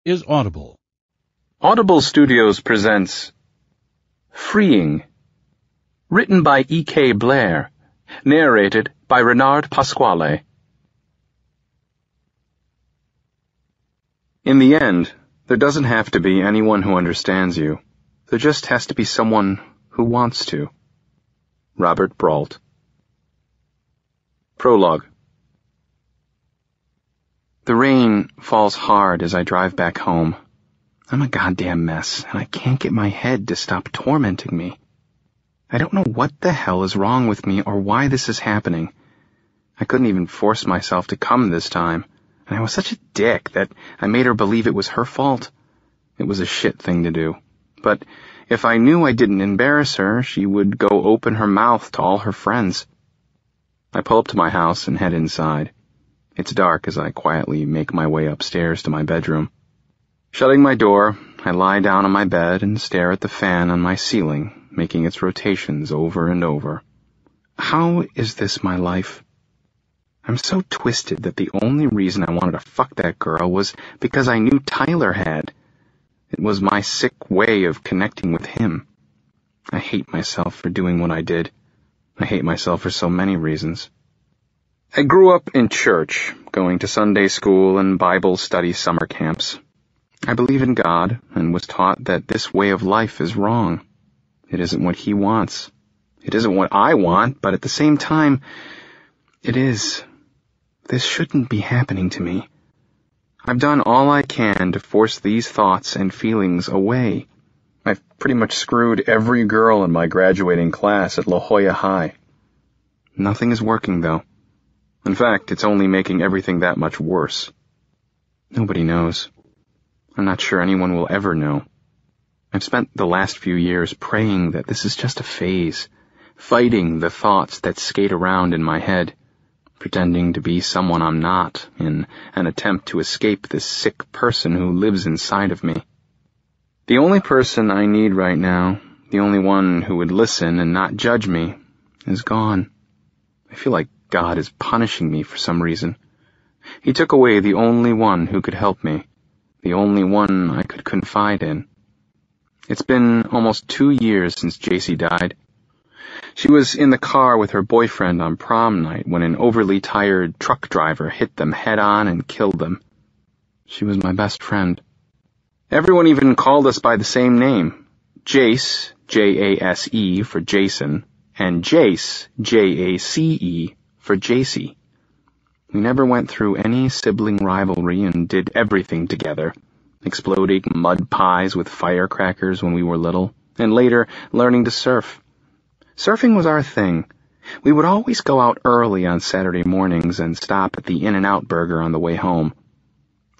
is Audible. Audible Studios presents Freeing, written by E.K. Blair, narrated by Renard Pasquale. In the end, there doesn't have to be anyone who understands you. There just has to be someone who wants to. Robert Brault. Prologue. The rain falls hard as I drive back home. I'm a goddamn mess, and I can't get my head to stop tormenting me. I don't know what the hell is wrong with me or why this is happening. I couldn't even force myself to come this time, and I was such a dick that I made her believe it was her fault. It was a shit thing to do. But if I knew I didn't embarrass her, she would go open her mouth to all her friends. I pull up to my house and head inside. It's dark as I quietly make my way upstairs to my bedroom. Shutting my door, I lie down on my bed and stare at the fan on my ceiling, making its rotations over and over. How is this my life? I'm so twisted that the only reason I wanted to fuck that girl was because I knew Tyler had. It was my sick way of connecting with him. I hate myself for doing what I did. I hate myself for so many reasons. I grew up in church, going to Sunday school and Bible study summer camps. I believe in God and was taught that this way of life is wrong. It isn't what He wants. It isn't what I want, but at the same time, it is. This shouldn't be happening to me. I've done all I can to force these thoughts and feelings away. I've pretty much screwed every girl in my graduating class at La Jolla High. Nothing is working, though. In fact, it's only making everything that much worse. Nobody knows. I'm not sure anyone will ever know. I've spent the last few years praying that this is just a phase, fighting the thoughts that skate around in my head, pretending to be someone I'm not in an attempt to escape this sick person who lives inside of me. The only person I need right now, the only one who would listen and not judge me, is gone. I feel like God is punishing me for some reason. He took away the only one who could help me, the only one I could confide in. It's been almost 2 years since JC died. She was in the car with her boyfriend on prom night when an overly tired truck driver hit them head-on and killed them. She was my best friend. Everyone even called us by the same name, Jace, J-A-S-E for Jason, and Jace, J-A-C-E, for JC. We never went through any sibling rivalry and did everything together, exploding mud pies with firecrackers when we were little, and later learning to surf. Surfing was our thing. We would always go out early on Saturday mornings and stop at the In-N-Out Burger on the way home.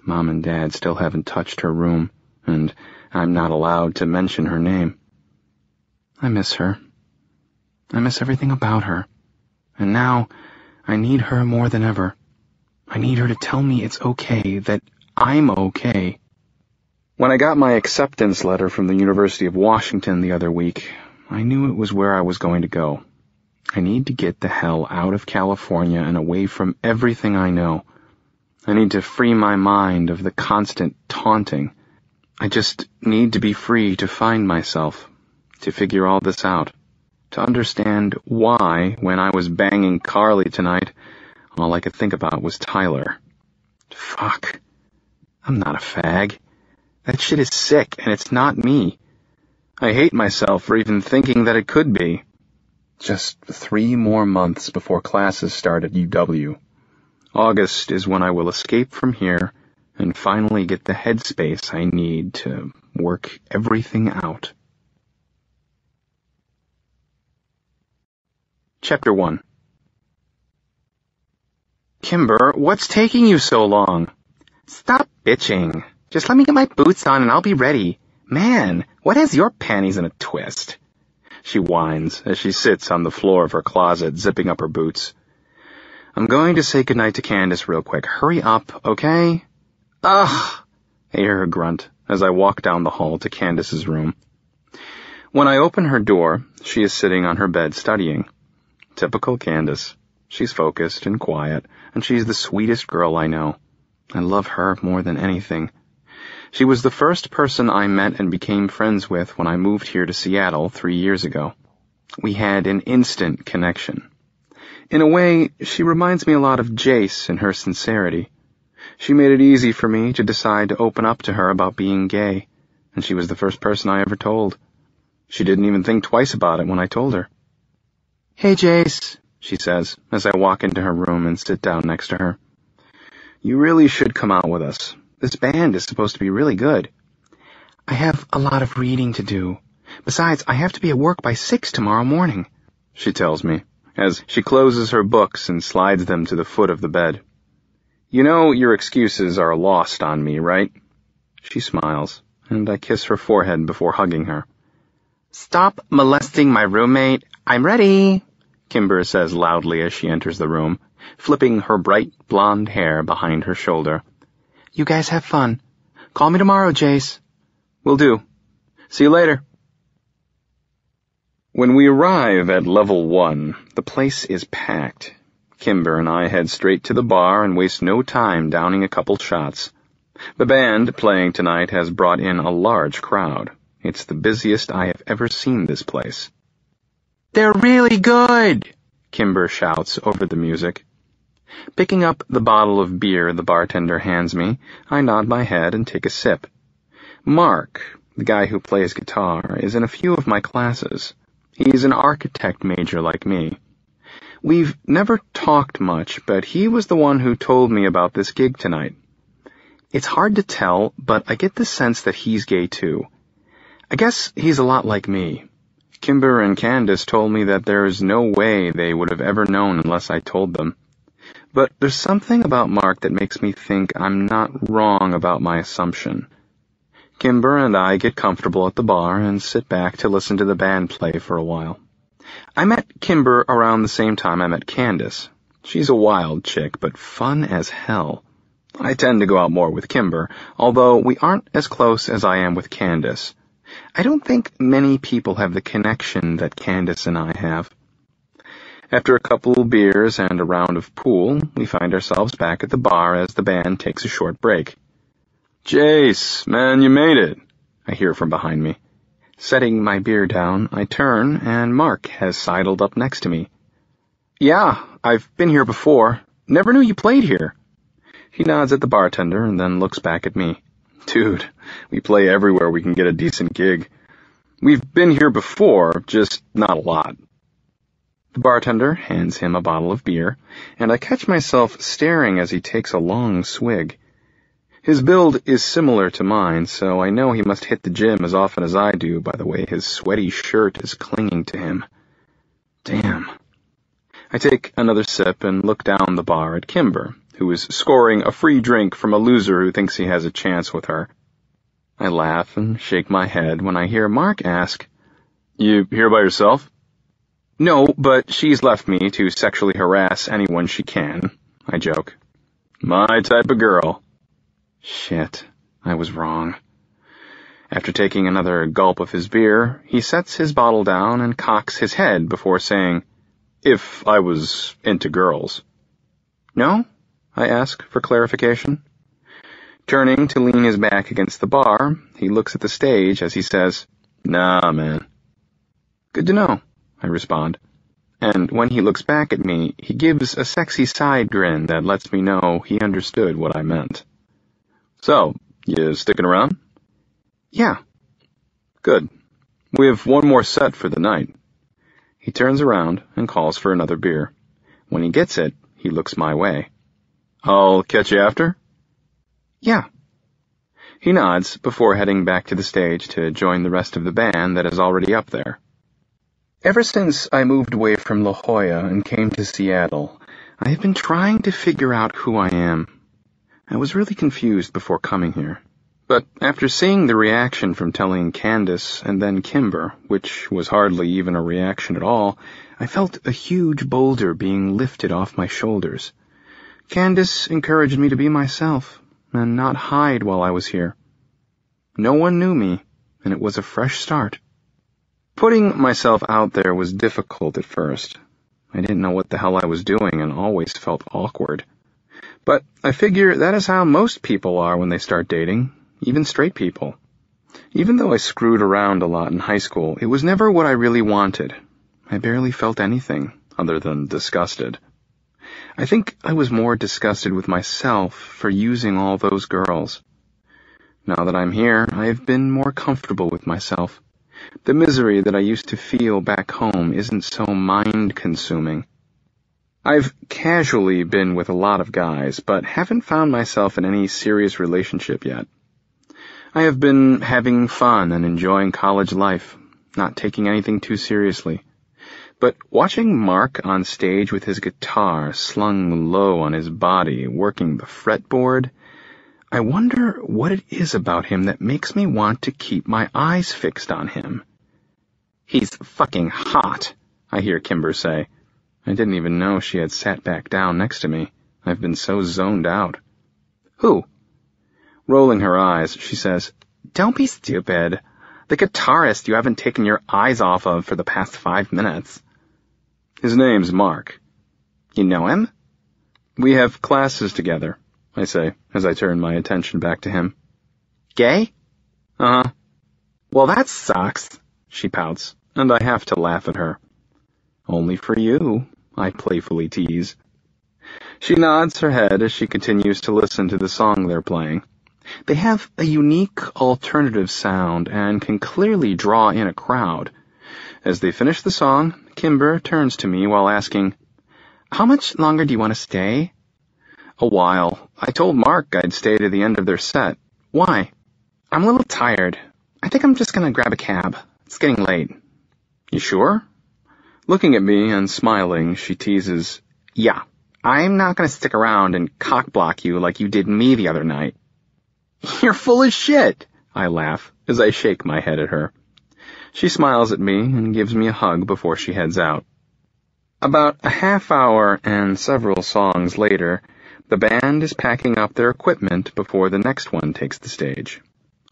Mom and Dad still haven't touched her room, and I'm not allowed to mention her name. I miss her. I miss everything about her. And now, I need her more than ever. I need her to tell me it's okay, that I'm okay. When I got my acceptance letter from the University of Washington the other week, I knew it was where I was going to go. I need to get the hell out of California and away from everything I know. I need to free my mind of the constant taunting. I just need to be free to find myself, to figure all this out. To understand why, when I was banging Carly tonight, all I could think about was Tyler. Fuck. I'm not a fag. That shit is sick, and it's not me. I hate myself for even thinking that it could be. Just 3 more months before classes start at UW. August is when I will escape from here and finally get the headspace I need to work everything out. Chapter 1. Kimber, what's taking you so long? Stop bitching. Just let me get my boots on and I'll be ready. Man, what has your panties in a twist? She whines as she sits on the floor of her closet, zipping up her boots. I'm going to say goodnight to Candace real quick. Hurry up, okay? Ugh! I hear her grunt as I walk down the hall to Candace's room. When I open her door, she is sitting on her bed studying. Typical Candace. She's focused and quiet, and she's the sweetest girl I know. I love her more than anything. She was the first person I met and became friends with when I moved here to Seattle 3 years ago. We had an instant connection. In a way, she reminds me a lot of Jace in her sincerity. She made it easy for me to decide to open up to her about being gay, and she was the first person I ever told. She didn't even think twice about it when I told her. "Hey, Jace," she says, as I walk into her room and sit down next to her. "You really should come out with us. This band is supposed to be really good." "I have a lot of reading to do. Besides, I have to be at work by 6 tomorrow morning," she tells me, as she closes her books and slides them to the foot of the bed. "You know your excuses are lost on me, right?" She smiles, and I kiss her forehead before hugging her. "Stop molesting my roommate. I'm ready," Kimber says loudly as she enters the room, flipping her bright blonde hair behind her shoulder. "You guys have fun. Call me tomorrow, Jace." "Will do. See you later." When we arrive at level 1, the place is packed. Kimber and I head straight to the bar and waste no time downing a couple shots. The band playing tonight has brought in a large crowd. It's the busiest I have ever seen this place. "They're really good," Kimber shouts over the music. Picking up the bottle of beer the bartender hands me, I nod my head and take a sip. Mark, the guy who plays guitar, is in a few of my classes. He's an architect major like me. We've never talked much, but he was the one who told me about this gig tonight. It's hard to tell, but I get the sense that he's gay too. I guess he's a lot like me. Kimber and Candace told me that there's no way they would have ever known unless I told them. But there's something about Mark that makes me think I'm not wrong about my assumption. Kimber and I get comfortable at the bar and sit back to listen to the band play for a while. I met Kimber around the same time I met Candace. She's a wild chick, but fun as hell. I tend to go out more with Kimber, although we aren't as close as I am with Candace. I don't think many people have the connection that Candace and I have. After a couple beers and a round of pool, we find ourselves back at the bar as the band takes a short break. "Jace, man, you made it," I hear from behind me. Setting my beer down, I turn, and Mark has sidled up next to me. "Yeah, I've been here before. Never knew you played here." He nods at the bartender and then looks back at me. "Dude, we play everywhere we can get a decent gig. We've been here before, just not a lot." The bartender hands him a bottle of beer, and I catch myself staring as he takes a long swig. His build is similar to mine, so I know he must hit the gym as often as I do by the way his sweaty shirt is clinging to him. Damn. I take another sip and look down the bar at Kimber, who is scoring a free drink from a loser who thinks he has a chance with her. I laugh and shake my head when I hear Mark ask, "You here by yourself?" "No, but she's left me to sexually harass anyone she can," I joke. "My type of girl." Shit, I was wrong. After taking another gulp of his beer, he sets his bottle down and cocks his head before saying, "If I was into girls." "No?" I ask for clarification. Turning to lean his back against the bar, he looks at the stage as he says, "Nah, man." "Good to know," I respond. And when he looks back at me, he gives a sexy side grin that lets me know he understood what I meant. "So, you sticking around?" "Yeah." "Good. We have one more set for the night." He turns around and calls for another beer. When he gets it, he looks my way. "I'll catch you after?" "Yeah." He nods before heading back to the stage to join the rest of the band that is already up there. Ever since I moved away from La Jolla and came to Seattle, I have been trying to figure out who I am. I was really confused before coming here. But after seeing the reaction from telling Candace and then Kimber, which was hardly even a reaction at all, I felt a huge boulder being lifted off my shoulders. Candace encouraged me to be myself and not hide while I was here. No one knew me, and it was a fresh start. Putting myself out there was difficult at first. I didn't know what the hell I was doing and always felt awkward. But I figure that is how most people are when they start dating. even straight people. Even though I screwed around a lot in high school, it was never what I really wanted. I barely felt anything other than disgusted. I think I was more disgusted with myself for using all those girls. Now that I'm here, I have been more comfortable with myself. The misery that I used to feel back home isn't so mind-consuming. I've casually been with a lot of guys, but haven't found myself in any serious relationship yet. I have been having fun and enjoying college life, not taking anything too seriously. But watching Mark on stage with his guitar slung low on his body, working the fretboard, I wonder what it is about him that makes me want to keep my eyes fixed on him. "He's fucking hot," I hear Kimber say. I didn't even know she had sat back down next to me. I've been so zoned out. "Who?" Rolling her eyes, she says, "Don't be stupid. The guitarist you haven't taken your eyes off of for the past 5 minutes. "His name's Mark." "You know him?" "We have classes together," I say, as I turn my attention back to him. "Gay?" "Uh-huh." "Well, that sucks," she pouts, and I have to laugh at her. "Only for you," I playfully tease. She nods her head as she continues to listen to the song they're playing. They have a unique alternative sound and can clearly draw in a crowd. As they finish the song, Kimber turns to me while asking, "How much longer do you want to stay?" "A while. I told Mark I'd stay to the end of their set." "Why?" "I'm a little tired. I think I'm just going to grab a cab. It's getting late." "You sure?" Looking at me and smiling, she teases, "Yeah, I'm not going to stick around and cock-block you like you did me the other night." "You're full of shit," I laugh as I shake my head at her. She smiles at me and gives me a hug before she heads out. About a half hour and several songs later, the band is packing up their equipment before the next one takes the stage.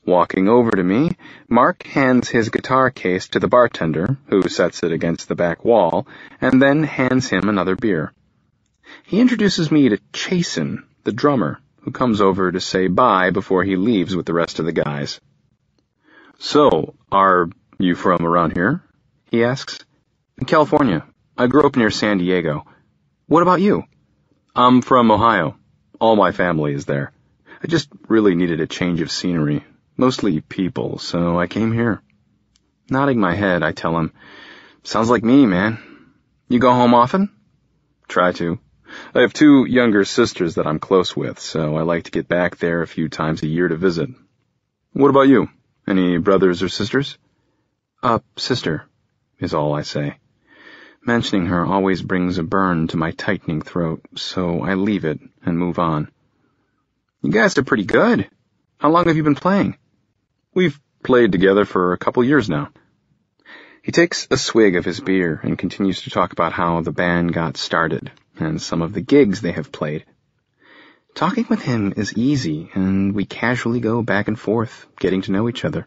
Walking over to me, Mark hands his guitar case to the bartender, who sets it against the back wall, and then hands him another beer. He introduces me to Chasen, the drummer, who comes over to say bye before he leaves with the rest of the guys. "So, are you from around here?" he asks. "California. I grew up near San Diego. What about you?" "I'm from Ohio. All my family is there. I just really needed a change of scenery. Mostly people, so I came here." Nodding my head, I tell him, "Sounds like me, man. You go home often?" "Try to. I have 2 younger sisters that I'm close with, so I like to get back there a few times a year to visit." "What about you? Any brothers or sisters?" Sister," is all I say. Mentioning her always brings a burn to my tightening throat, so I leave it and move on. "You guys are pretty good. How long have you been playing?" "We've played together for a couple years now." He takes a swig of his beer and continues to talk about how the band got started and some of the gigs they have played. Talking with him is easy, and we casually go back and forth, getting to know each other.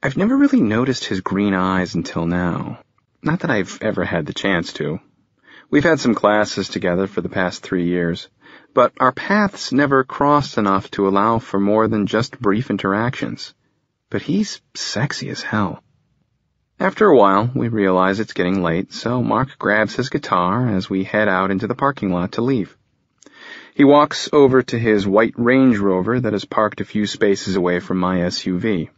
I've never really noticed his green eyes until now. Not that I've ever had the chance to. We've had some classes together for the past 3 years, but our paths never crossed enough to allow for more than just brief interactions. But he's sexy as hell. After a while, we realize it's getting late, so Mark grabs his guitar as we head out into the parking lot to leave. He walks over to his white Range Rover that is parked a few spaces away from my SUV.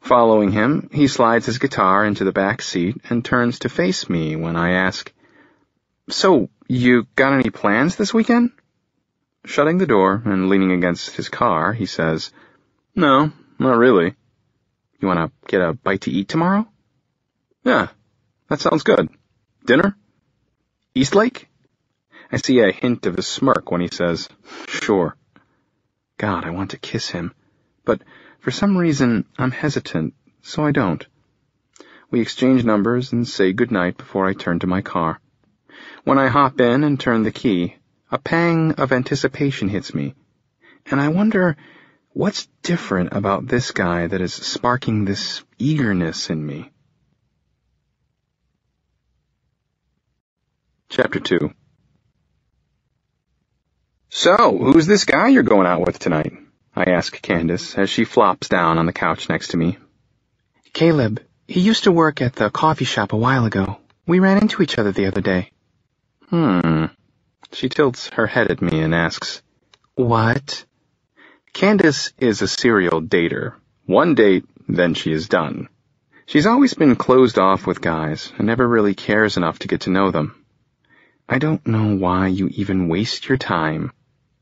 Following him, he slides his guitar into the back seat and turns to face me when I ask, "So, you got any plans this weekend?" Shutting the door and leaning against his car, he says, "No, not really." "You want to get a bite to eat tomorrow?" "Yeah, that sounds good. Dinner? Eastlake?" I see a hint of a smirk when he says, "Sure." God, I want to kiss him, but for some reason I'm hesitant, so I don't. We exchange numbers and say goodnight before I turn to my car. When I hop in and turn the key, a pang of anticipation hits me, and I wonder what's different about this guy that is sparking this eagerness in me. Chapter 2. "So, who's this guy you're going out with tonight?" I ask Candace as she flops down on the couch next to me. Caleb, he used to work at the coffee shop a while ago. We ran into each other the other day. She tilts her head at me and asks, What? Candace is a serial dater. One date, then she is done. She's always been closed off with guys and never really cares enough to get to know them. I don't know why you even waste your time.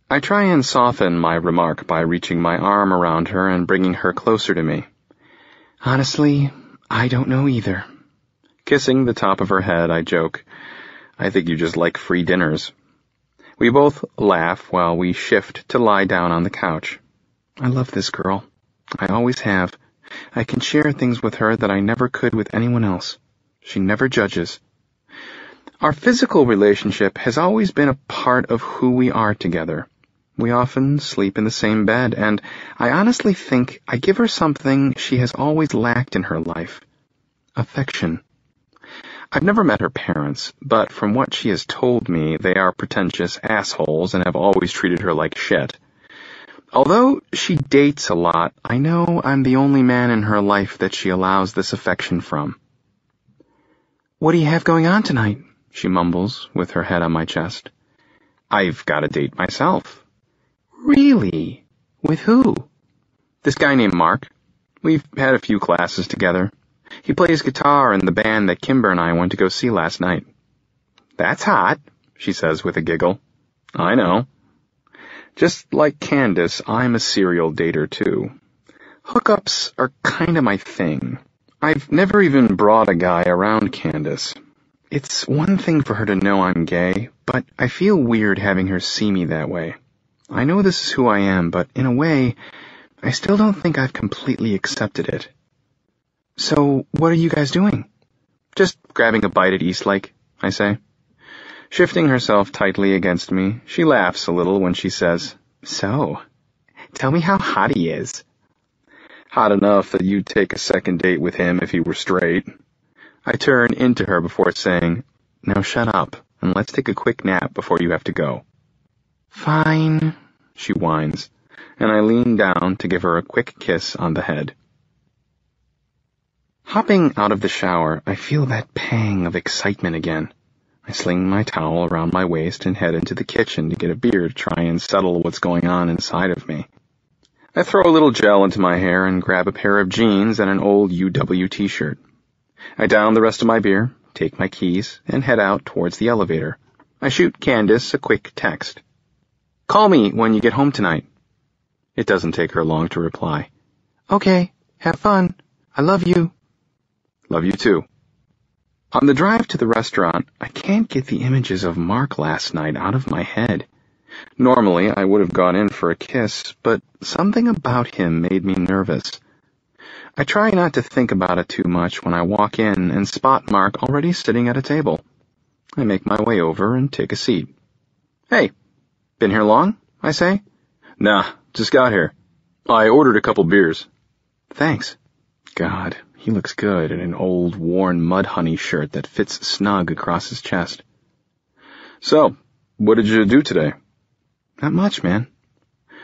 I try and soften my remark by reaching my arm around her and bringing her closer to me. Honestly, I don't know either. Kissing the top of her head, I joke, I think you just like free dinners. We both laugh while we shift to lie down on the couch. I love this girl. I always have. I can share things with her that I never could with anyone else. She never judges. Our physical relationship has always been a part of who we are together. We often sleep in the same bed, and I honestly think I give her something she has always lacked in her life. Affection. I've never met her parents, but from what she has told me, they are pretentious assholes and have always treated her like shit. Although she dates a lot, I know I'm the only man in her life that she allows this affection from. What do you have going on tonight? She mumbles, with her head on my chest. I've got a date myself. Really? With who? This guy named Mark. We've had a few classes together. He plays guitar in the band that Kimber and I went to go see last night. That's hot, she says with a giggle. I know. Just like Candace, I'm a serial dater too. Hookups are kinda my thing. I've never even brought a guy around Candace. It's one thing for her to know I'm gay, but I feel weird having her see me that way. I know this is who I am, but in a way, I still don't think I've completely accepted it. So, what are you guys doing? Just grabbing a bite at Eastlake, I say. Shifting herself tightly against me, she laughs a little when she says, So, tell me how hot he is. Hot enough that you'd take a second date with him if he were straight. I turn into her before saying, Now shut up, and let's take a quick nap before you have to go. Fine, she whines, and I lean down to give her a quick kiss on the head. Hopping out of the shower, I feel that pang of excitement again. I sling my towel around my waist and head into the kitchen to get a beer to try and settle what's going on inside of me. I throw a little gel into my hair and grab a pair of jeans and an old UW t-shirt. I down the rest of my beer, take my keys, and head out towards the elevator. I shoot Candace a quick text. Call me when you get home tonight. It doesn't take her long to reply. Okay, have fun. I love you. Love you too. On the drive to the restaurant, I can't get the images of Mark last night out of my head. Normally, I would have gone in for a kiss, but something about him made me nervous. I try not to think about it too much when I walk in and spot Mark already sitting at a table. I make my way over and take a seat. Hey, been here long? I say. Nah, just got here. I ordered a couple beers. Thanks. God, he looks good in an old, worn Mudhoney shirt that fits snug across his chest. So, what did you do today? Not much, man.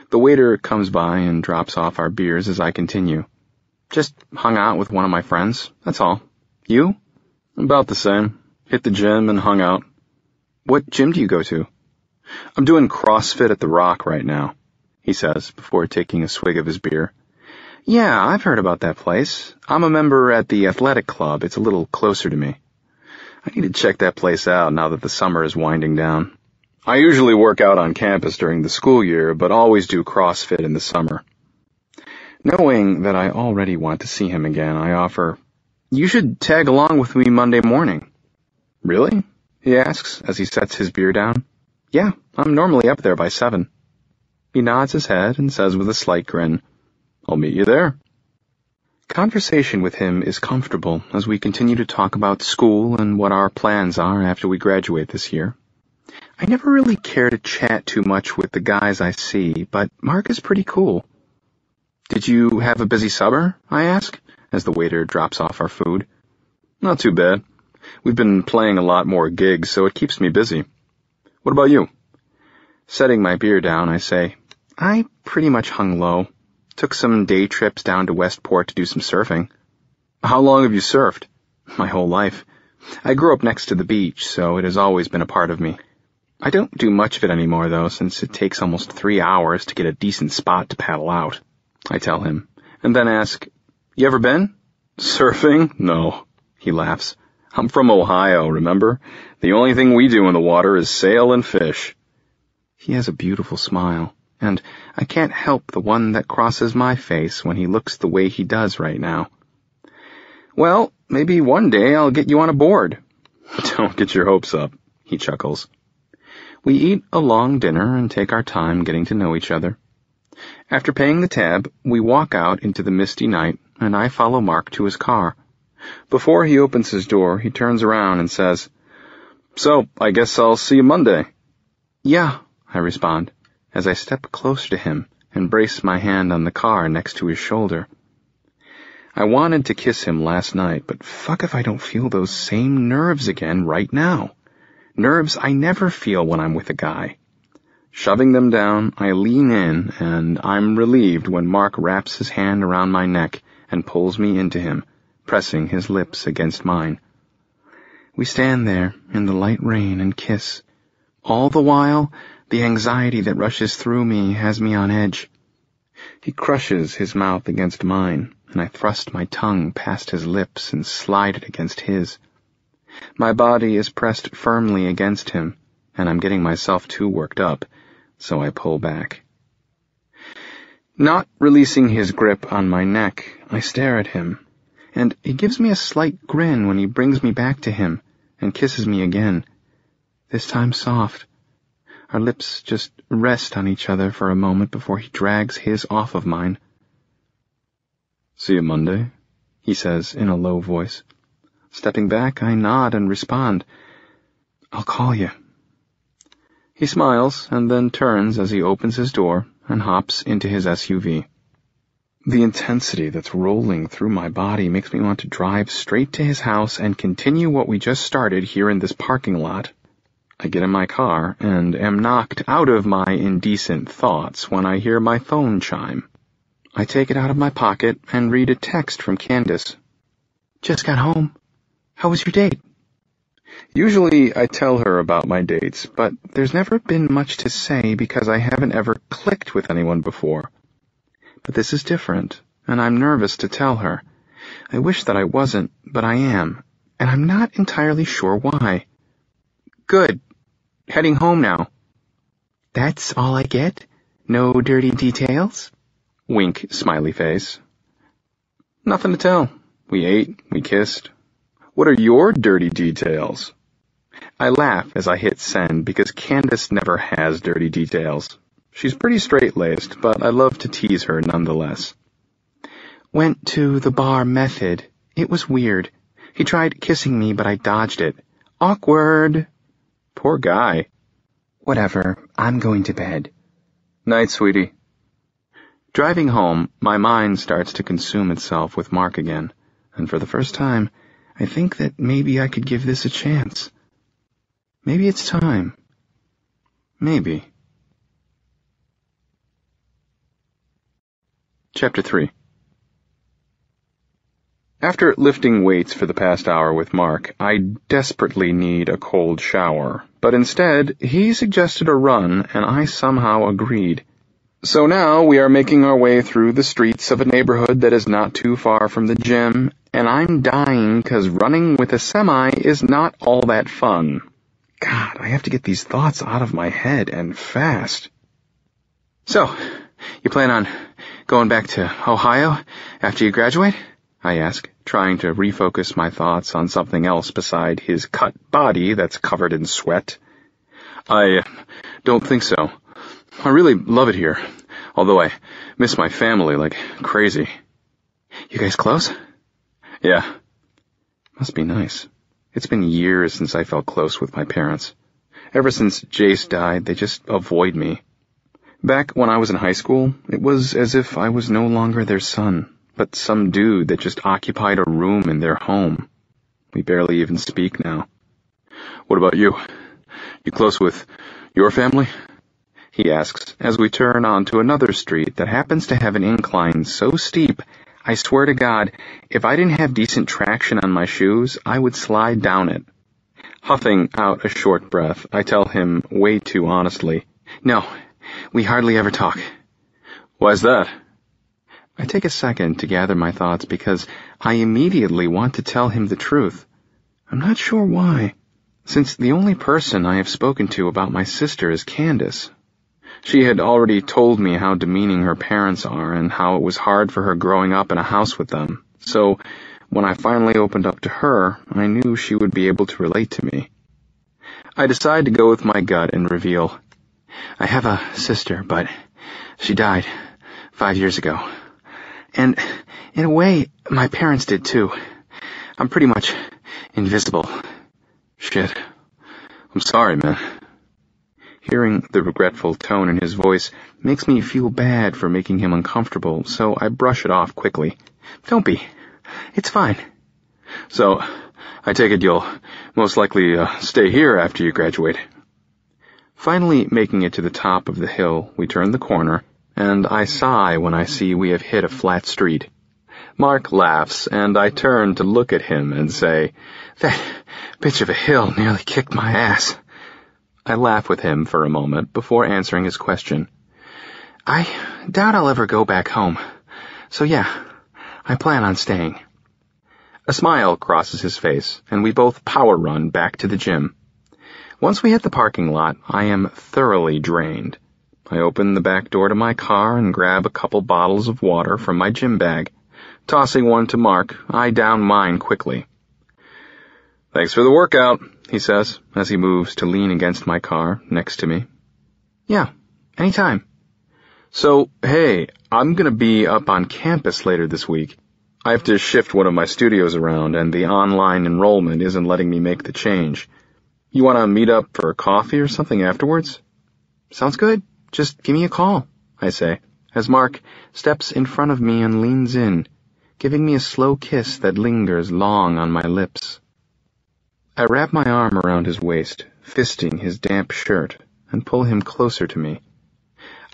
The waiter comes by and drops off our beers as I continue. Just hung out with one of my friends, that's all. You? About the same. Hit the gym and hung out. What gym do you go to? I'm doing CrossFit at the Rock right now, he says before taking a swig of his beer. Yeah, I've heard about that place. I'm a member at the athletic club. It's a little closer to me. I need to check that place out now that the summer is winding down. I usually work out on campus during the school year, but always do CrossFit in the summer. Knowing that I already want to see him again, I offer, You should tag along with me Monday morning. Really? He asks as he sets his beer down. Yeah, I'm normally up there by 7. He nods his head and says with a slight grin, I'll meet you there. Conversation with him is comfortable as we continue to talk about school and what our plans are after we graduate this year. I never really care to chat too much with the guys I see, but Mark is pretty cool. Did you have a busy summer? I ask, as the waiter drops off our food. Not too bad. We've been playing a lot more gigs, so it keeps me busy. What about you? Setting my beer down, I say, I pretty much hung low. Took some day trips down to Westport to do some surfing. How long have you surfed? My whole life. I grew up next to the beach, so it has always been a part of me. I don't do much of it anymore, though, since it takes almost 3 hours to get a decent spot to paddle out. I tell him, and then ask, You ever been? Surfing? No. He laughs. I'm from Ohio, remember? The only thing we do in the water is sail and fish. He has a beautiful smile, and I can't help the one that crosses my face when he looks the way he does right now. Well, maybe one day I'll get you on a board. Don't get your hopes up, he chuckles. We eat a long dinner and take our time getting to know each other. After paying the tab, we walk out into the misty night, and I follow Mark to his car. Before he opens his door, he turns around and says, So, I guess I'll see you Monday. Yeah, I respond, as I step closer to him and brace my hand on the car next to his shoulder. I wanted to kiss him last night, but fuck if I don't feel those same nerves again right now. Nerves I never feel when I'm with a guy. Shoving them down, I lean in, and I'm relieved when Mark wraps his hand around my neck and pulls me into him, pressing his lips against mine. We stand there in the light rain and kiss. All the while, the anxiety that rushes through me has me on edge. He crushes his mouth against mine, and I thrust my tongue past his lips and slide it against his. My body is pressed firmly against him, and I'm getting myself too worked up, so I pull back. Not releasing his grip on my neck, I stare at him, and he gives me a slight grin when he brings me back to him and kisses me again, this time soft. Our lips just rest on each other for a moment before he drags his off of mine. See you Monday, he says in a low voice. Stepping back, I nod and respond, I'll call you. He smiles and then turns as he opens his door and hops into his SUV. The intensity that's rolling through my body makes me want to drive straight to his house and continue what we just started here in this parking lot. I get in my car and am knocked out of my indecent thoughts when I hear my phone chime. I take it out of my pocket and read a text from Candace. Just got home. How was your date? Usually I tell her about my dates, but there's never been much to say because I haven't ever clicked with anyone before. But this is different, and I'm nervous to tell her. I wish that I wasn't, but I am, and I'm not entirely sure why. Good. Heading home now. That's all I get? No dirty details? Wink, smiley face. Nothing to tell. We ate, we kissed. What are your dirty details? I laugh as I hit send because Candace never has dirty details. She's pretty straight-laced, but I love to tease her nonetheless. Went to the bar Method. It was weird. He tried kissing me, but I dodged it. Awkward. Poor guy. Whatever. I'm going to bed. Night, sweetie. Driving home, my mind starts to consume itself with Mark again, and for the first time, I think that maybe I could give this a chance. Maybe it's time. Maybe. Chapter 3. After lifting weights for the past hour with Mark, I desperately need a cold shower, but instead, he suggested a run, and I somehow agreed. So now we are making our way through the streets of a neighborhood that is not too far from the gym, and I'm dying because running with a semi is not all that fun. God, I have to get these thoughts out of my head and fast. So, you plan on going back to Ohio after you graduate? I ask, trying to refocus my thoughts on something else beside his cut body that's covered in sweat. I don't think so. I really love it here, although I miss my family like crazy. You guys close? Yeah. Must be nice. It's been years since I felt close with my parents. Ever since Jace died, they just avoid me. Back when I was in high school, it was as if I was no longer their son, but some dude that just occupied a room in their home. We barely even speak now. What about you? You close with your family? he asks, as we turn onto another street that happens to have an incline so steep, I swear to God, if I didn't have decent traction on my shoes, I would slide down it. Huffing out a short breath, I tell him way too honestly, "No, we hardly ever talk." "Why's that?" I take a second to gather my thoughts because I immediately want to tell him the truth. I'm not sure why, since the only person I have spoken to about my sister is Candace. She had already told me how demeaning her parents are and how it was hard for her growing up in a house with them. So when I finally opened up to her, I knew she would be able to relate to me. I decide to go with my gut and reveal, "I have a sister, but she died 5 years ago. And in a way, my parents did too. I'm pretty much invisible." "Shit. I'm sorry, man." Hearing the regretful tone in his voice makes me feel bad for making him uncomfortable, so I brush it off quickly. "Don't be. It's fine." "So, I take it you'll most likely stay here after you graduate." Finally making it to the top of the hill, we turn the corner, and I sigh when I see we have hit a flat street. Mark laughs, and I turn to look at him and say, "That bitch of a hill nearly kicked my ass." I laugh with him for a moment before answering his question. "I doubt I'll ever go back home. So yeah, I plan on staying." A smile crosses his face, and we both power run back to the gym. Once we hit the parking lot, I am thoroughly drained. I open the back door to my car and grab a couple bottles of water from my gym bag. Tossing one to Mark, I down mine quickly. "Thanks for the workout," he says, as he moves to lean against my car next to me. "Yeah, anytime." "So, hey, I'm gonna be up on campus later this week. I have to shift one of my studios around, and the online enrollment isn't letting me make the change. You want to meet up for a coffee or something afterwards?" "Sounds good. Just give me a call," I say, as Mark steps in front of me and leans in, giving me a slow kiss that lingers long on my lips. I wrap my arm around his waist, fisting his damp shirt, and pull him closer to me.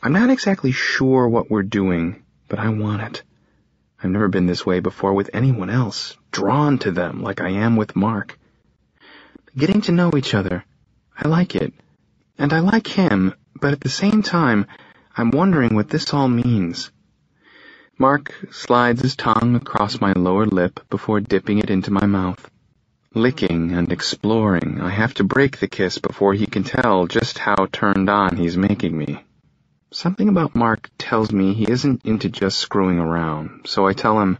I'm not exactly sure what we're doing, but I want it. I've never been this way before with anyone else, drawn to them like I am with Mark. Getting to know each other, I like it. And I like him, but at the same time, I'm wondering what this all means. Mark slides his tongue across my lower lip before dipping it into my mouth. Licking and exploring, I have to break the kiss before he can tell just how turned on he's making me. Something about Mark tells me he isn't into just screwing around, so I tell him,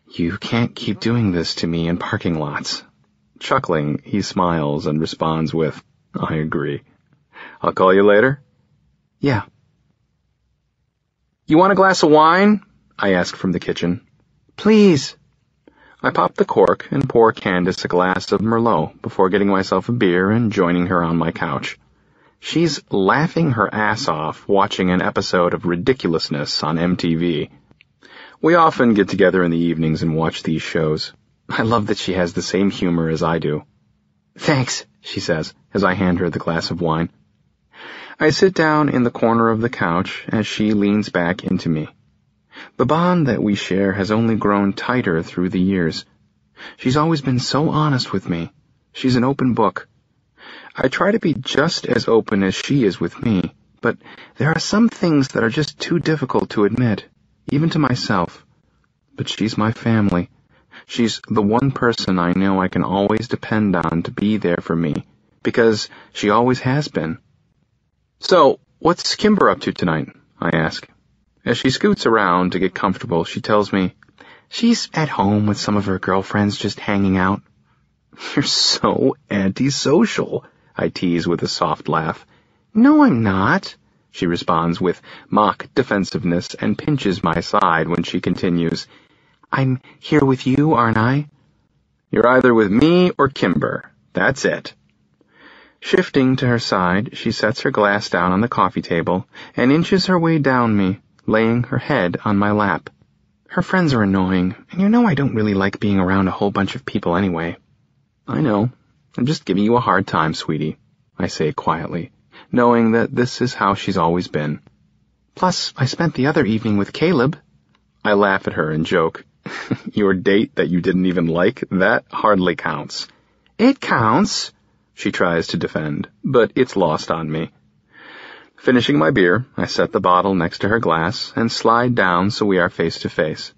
"You can't keep doing this to me in parking lots." Chuckling, he smiles and responds with, "I agree. I'll call you later?" "Yeah." "You want a glass of wine?" I ask from the kitchen. "Please." I pop the cork and pour Candace a glass of Merlot before getting myself a beer and joining her on my couch. She's laughing her ass off watching an episode of Ridiculousness on MTV. We often get together in the evenings and watch these shows. I love that she has the same humor as I do. "Thanks," she says, as I hand her the glass of wine. I sit down in the corner of the couch as she leans back into me. The bond that we share has only grown tighter through the years. She's always been so honest with me. She's an open book. I try to be just as open as she is with me, but there are some things that are just too difficult to admit, even to myself. But she's my family. She's the one person I know I can always depend on to be there for me, because she always has been. "So, what's Kimber up to tonight?" I ask. As she scoots around to get comfortable, she tells me, "She's at home with some of her girlfriends just hanging out." "You're so antisocial," I tease with a soft laugh. "No, I'm not," she responds with mock defensiveness and pinches my side when she continues, "I'm here with you, aren't I?" "You're either with me or Kimber. That's it." Shifting to her side, she sets her glass down on the coffee table and inches her way down me, laying her head on my lap. "Her friends are annoying, and you know I don't really like being around a whole bunch of people anyway." "I know. I'm just giving you a hard time, sweetie," I say quietly. knowing that this is how she's always been. Plus, I spent the other evening with Caleb. I laugh at her and joke. Your date that you didn't even like, that hardly counts. It counts, she tries to defend, but it's lost on me. Finishing my beer, I set the bottle next to her glass and slide down so we are face to face.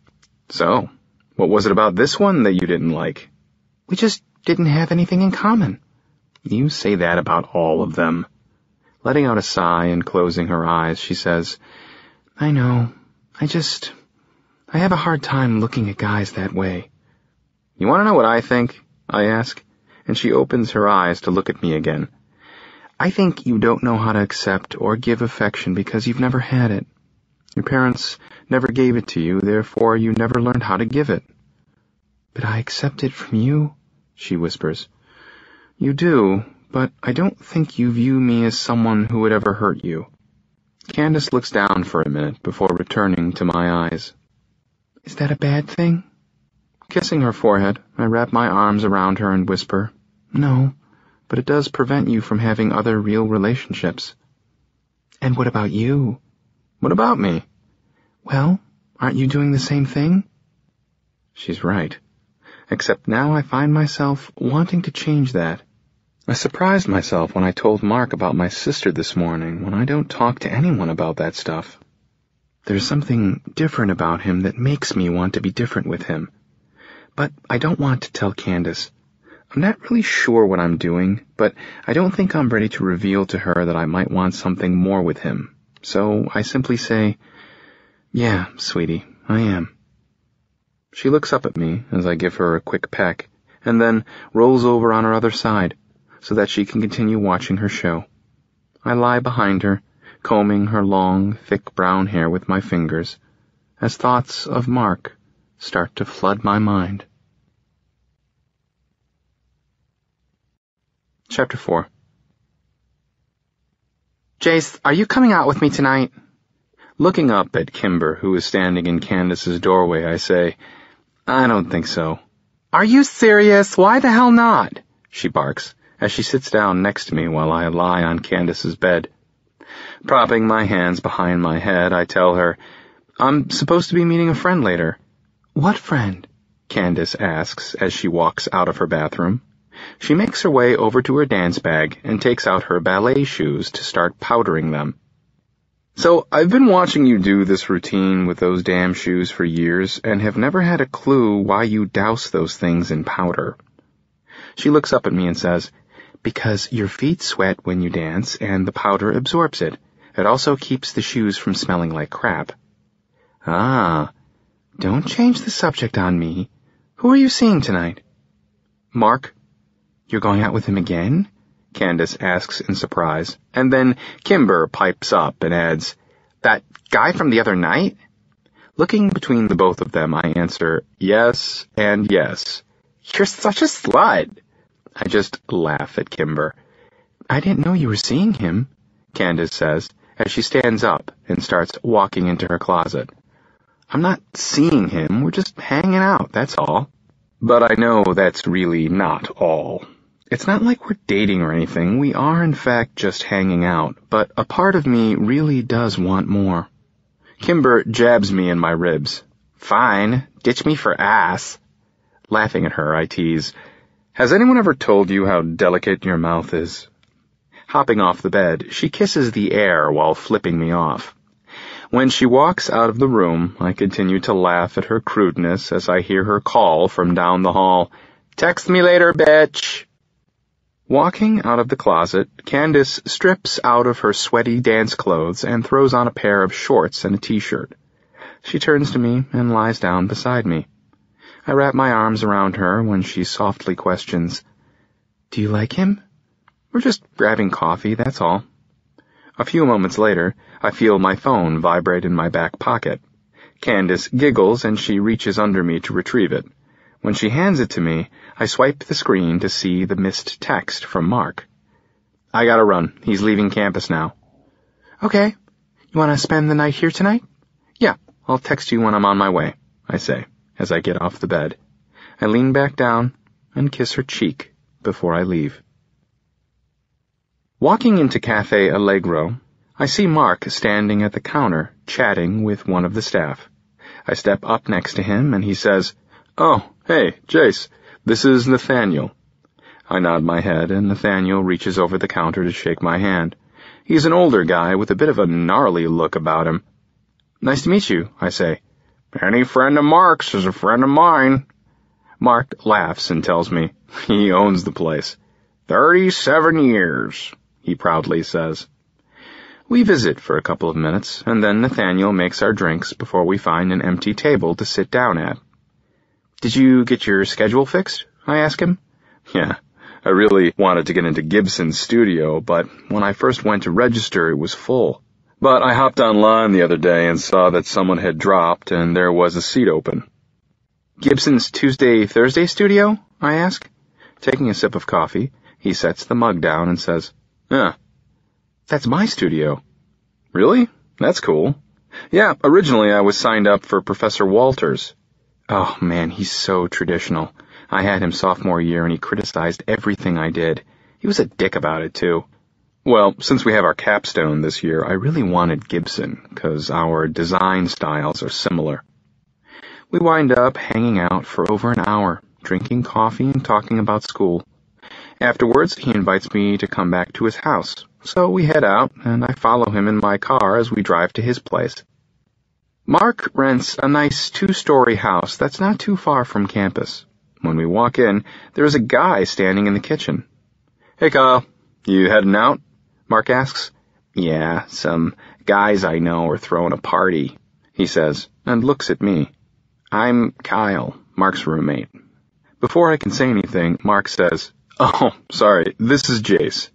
So, what was it about this one that you didn't like? We just didn't have anything in common. You say that about all of them. Letting out a sigh and closing her eyes, she says, I know. I have a hard time looking at guys that way. You want to know what I think? I ask, and she opens her eyes to look at me again. I think you don't know how to accept or give affection because you've never had it. Your parents never gave it to you, therefore you never learned how to give it. But I accept it from you, she whispers. You do, but I don't think you view me as someone who would ever hurt you. Candace looks down for a minute before returning to my eyes. Is that a bad thing? Kissing her forehead, I wrap my arms around her and whisper, No, but it does prevent you from having other real relationships. And what about you? What about me? Well, aren't you doing the same thing? She's right. Except now I find myself wanting to change that. I surprised myself when I told Mark about my sister this morning when I don't talk to anyone about that stuff. There's something different about him that makes me want to be different with him. But I don't want to tell Candace. I'm not really sure what I'm doing, but I don't think I'm ready to reveal to her that I might want something more with him. So I simply say, Yeah, sweetie, I am. She looks up at me as I give her a quick peck, and then rolls over on her other side, so that she can continue watching her show. I lie behind her, combing her long, thick brown hair with my fingers, as thoughts of Mark start to flood my mind. Chapter 4. Jace, are you coming out with me tonight? Looking up at Kimber, who is standing in Candace's doorway, I say, I don't think so. Are you serious? Why the hell not? She barks, as she sits down next to me while I lie on Candace's bed. Propping my hands behind my head, I tell her, I'm supposed to be meeting a friend later. What friend? Candace asks as she walks out of her bathroom. She makes her way over to her dance bag and takes out her ballet shoes to start powdering them. So I've been watching you do this routine with those damn shoes for years and have never had a clue why you douse those things in powder. She looks up at me and says, Because your feet sweat when you dance and the powder absorbs it. It also keeps the shoes from smelling like crap. Ah, don't change the subject on me. Who are you seeing tonight? Mark. You're going out with him again? Candace asks in surprise, and then Kimber pipes up and adds, That guy from the other night? Looking between the both of them, I answer, Yes and yes. You're such a slut. I just laugh at Kimber. I didn't know you were seeing him, Candace says, as she stands up and starts walking into her closet. I'm not seeing him, we're just hanging out, that's all. But I know that's really not all. It's not like we're dating or anything, we are in fact just hanging out, but a part of me really does want more. Kimber jabs me in my ribs. Fine, ditch me for ass. Laughing at her, I tease, Has anyone ever told you how delicate your mouth is? Hopping off the bed, she kisses the air while flipping me off. When she walks out of the room, I continue to laugh at her crudeness as I hear her call from down the hall, Text me later, bitch. Walking out of the closet, Candace strips out of her sweaty dance clothes and throws on a pair of shorts and a t-shirt. She turns to me and lies down beside me. I wrap my arms around her when she softly questions, Do you like him? We're just grabbing coffee, that's all. A few moments later, I feel my phone vibrate in my back pocket. Candace giggles and she reaches under me to retrieve it. When she hands it to me, I swipe the screen to see the missed text from Mark. I gotta run. He's leaving campus now. Okay. You want to spend the night here tonight? Yeah, I'll text you when I'm on my way, I say, as I get off the bed. I lean back down and kiss her cheek before I leave. Walking into Cafe Allegro, I see Mark standing at the counter, chatting with one of the staff. I step up next to him, and he says, "Oh, hey, Jace, this is Nathaniel." I nod my head, and Nathaniel reaches over the counter to shake my hand. He's an older guy with a bit of a gnarly look about him. "Nice to meet you," I say. "Any friend of Mark's is a friend of mine." Mark laughs and tells me he owns the place. 37 years, he proudly says. We visit for a couple of minutes, and then Nathaniel makes our drinks before we find an empty table to sit down at. "Did you get your schedule fixed?" I ask him. "Yeah, I really wanted to get into Gibson's studio, but when I first went to register, it was full. But I hopped online the other day and saw that someone had dropped and there was a seat open." "Gibson's Tuesday-Thursday studio?" I ask. Taking a sip of coffee, he sets the mug down and says, "Yeah, that's my studio." "Really? That's cool." "Yeah, originally I was signed up for Professor Walters." Oh man, he's so traditional. I had him sophomore year and he criticized everything I did. He was a dick about it too. Well, since we have our capstone this year, I really wanted Gibson, because our design styles are similar. We wind up hanging out for over an hour, drinking coffee and talking about school. Afterwards, he invites me to come back to his house, so we head out, and I follow him in my car as we drive to his place. Mark rents a nice 2-story house that's not too far from campus. When we walk in, there is a guy standing in the kitchen. "Hey, Kyle, you heading out?" Mark asks. "Yeah, some guys I know are throwing a party," he says, and looks at me. I'm Kyle, Mark's roommate. Before I can say anything, Mark says, "Oh, sorry, this is Jace."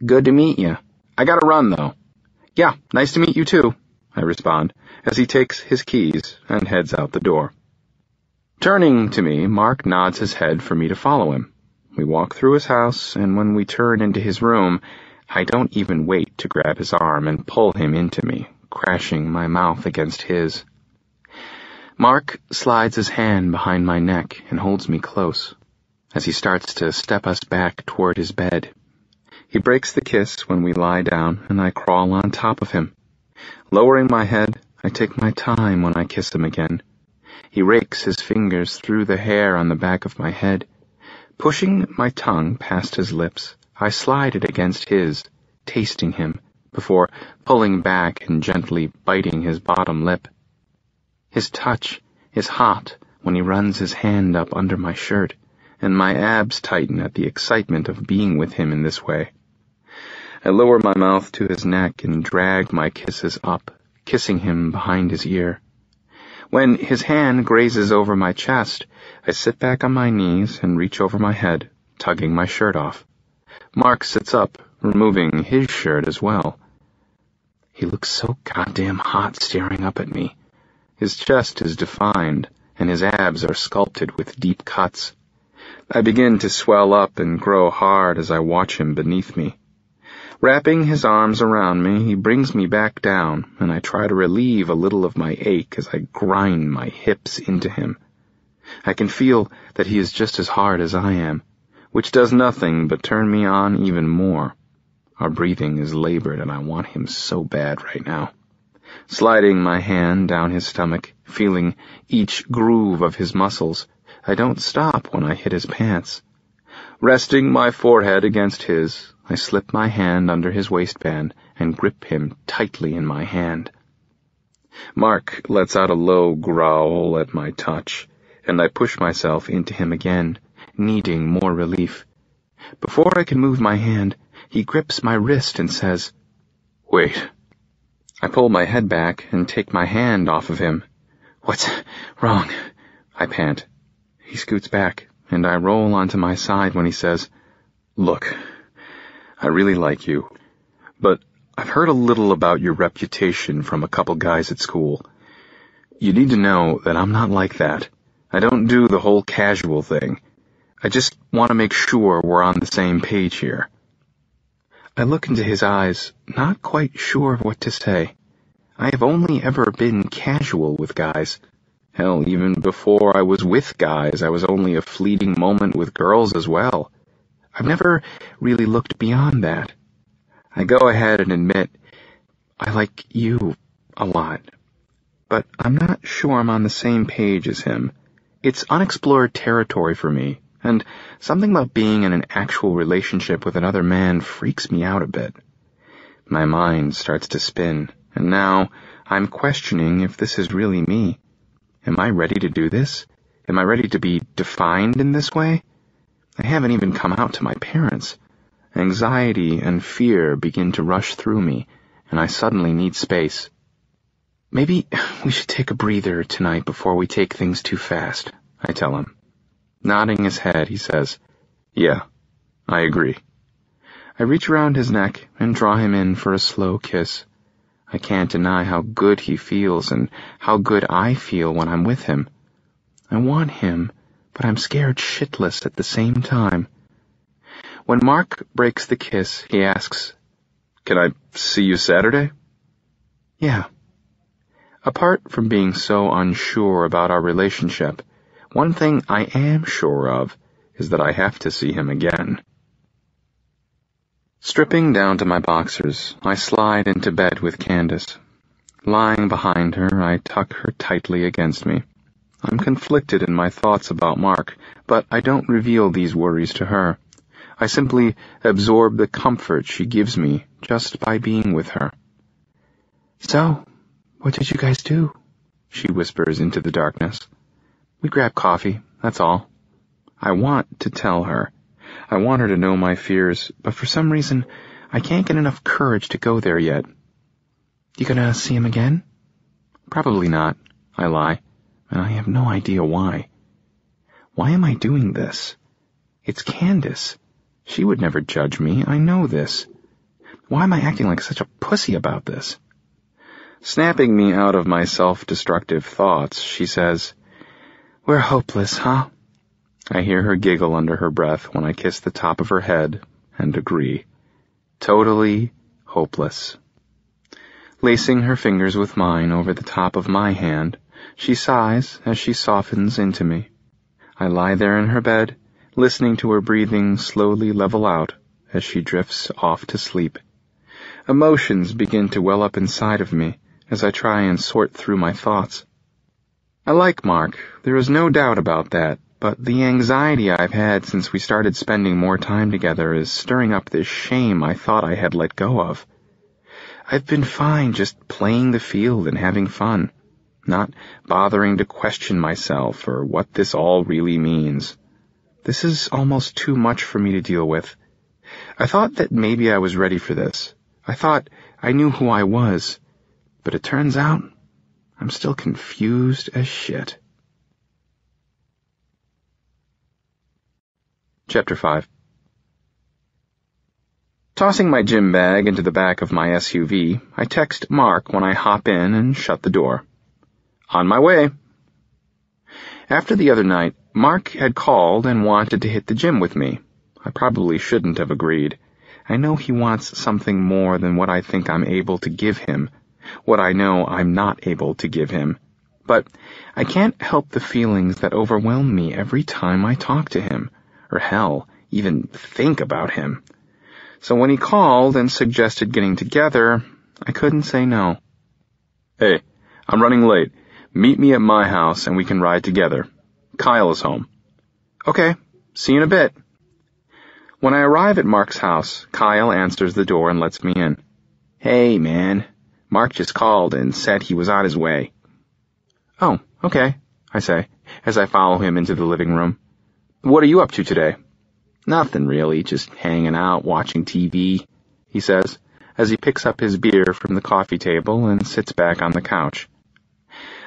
"Good to meet you. I gotta run, though." "Yeah, nice to meet you, too," I respond, as he takes his keys and heads out the door. Turning to me, Mark nods his head for me to follow him. We walk through his house, and when we turn into his room, I don't even wait to grab his arm and pull him into me, crashing my mouth against his. Mark slides his hand behind my neck and holds me close, as he starts to step us back toward his bed. He breaks the kiss when we lie down, and I crawl on top of him. Lowering my head, I take my time when I kiss him again. He rakes his fingers through the hair on the back of my head. Pushing my tongue past his lips, I slide it against his, tasting him, before pulling back and gently biting his bottom lip. His touch is hot when he runs his hand up under my shirt, and my abs tighten at the excitement of being with him in this way. I lower my mouth to his neck and drag my kisses up, kissing him behind his ear. When his hand grazes over my chest, I sit back on my knees and reach over my head, tugging my shirt off. Mark sits up, removing his shirt as well. He looks so goddamn hot staring up at me. His chest is defined, and his abs are sculpted with deep cuts. I begin to swell up and grow hard as I watch him beneath me. Wrapping his arms around me, he brings me back down, and I try to relieve a little of my ache as I grind my hips into him. I can feel that he is just as hard as I am, which does nothing but turn me on even more. Our breathing is labored, and I want him so bad right now. Sliding my hand down his stomach, feeling each groove of his muscles, I don't stop when I hit his pants. Resting my forehead against his, I slip my hand under his waistband and grip him tightly in my hand. Mark lets out a low growl at my touch, and I push myself into him again, needing more relief. Before I can move my hand, he grips my wrist and says, "Wait." I pull my head back and take my hand off of him. "What's wrong?" I pant. He scoots back, and I roll onto my side when he says, "Look, I really like you, but I've heard a little about your reputation from a couple guys at school. You need to know that I'm not like that. I don't do the whole casual thing. I just want to make sure we're on the same page here." I look into his eyes, not quite sure of what to say. I have only ever been casual with guys. Hell, even before I was with guys, I was only a fleeting moment with girls as well. I've never really looked beyond that. I go ahead and admit I like you a lot, but I'm not sure I'm on the same page as him. It's unexplored territory for me, and something about being in an actual relationship with another man freaks me out a bit. My mind starts to spin, and now I'm questioning if this is really me. Am I ready to do this? Am I ready to be defined in this way? I haven't even come out to my parents. Anxiety and fear begin to rush through me, and I suddenly need space. Maybe we should take a breather tonight before we take things too fast, I tell him. Nodding his head, he says, "Yeah, I agree." I reach around his neck and draw him in for a slow kiss. I can't deny how good he feels and how good I feel when I'm with him. I want him, but I'm scared shitless at the same time. When Mark breaks the kiss, he asks, "Can I see you Saturday?" "Yeah." Apart from being so unsure about our relationship, one thing I am sure of is that I have to see him again. Stripping down to my boxers, I slide into bed with Candace. Lying behind her, I tuck her tightly against me. I'm conflicted in my thoughts about Mark, but I don't reveal these worries to her. I simply absorb the comfort she gives me just by being with her. "So, what did you guys do?" she whispers into the darkness. "We grabbed coffee, that's all." I want to tell her. I want her to know my fears, but for some reason, I can't get enough courage to go there yet. "You gonna see him again?" "Probably not," I lie, and I have no idea why. Why am I doing this? It's Candace. She would never judge me, I know this. Why am I acting like such a pussy about this? Snapping me out of my self-destructive thoughts, she says, "We're hopeless, huh?" I hear her giggle under her breath when I kiss the top of her head and agree. Totally hopeless. Lacing her fingers with mine over the top of my hand, she sighs as she softens into me. I lie there in her bed, listening to her breathing slowly level out as she drifts off to sleep. Emotions begin to well up inside of me as I try and sort through my thoughts. I like Mark, there is no doubt about that, but the anxiety I've had since we started spending more time together is stirring up this shame I thought I had let go of. I've been fine just playing the field and having fun, not bothering to question myself or what this all really means. This is almost too much for me to deal with. I thought that maybe I was ready for this. I thought I knew who I was, but it turns out I'm still confused as shit. Chapter 5. Tossing my gym bag into the back of my SUV, I text Mark when I hop in and shut the door. On my way. After the other night, Mark had called and wanted to hit the gym with me. I probably shouldn't have agreed. I know he wants something more than what I think I'm able to give him, what I know I'm not able to give him. But I can't help the feelings that overwhelm me every time I talk to him, or hell, even think about him. So when he called and suggested getting together, I couldn't say no. "Hey, I'm running late. Meet me at my house and we can ride together. Kyle is home." "Okay, see you in a bit." When I arrive at Mark's house, Kyle answers the door and lets me in. "Hey, man, Mark just called and said he was on his way." "Oh, okay," I say, as I follow him into the living room. "What are you up to today?" "Nothing really, just hanging out, watching TV," he says, as he picks up his beer from the coffee table and sits back on the couch.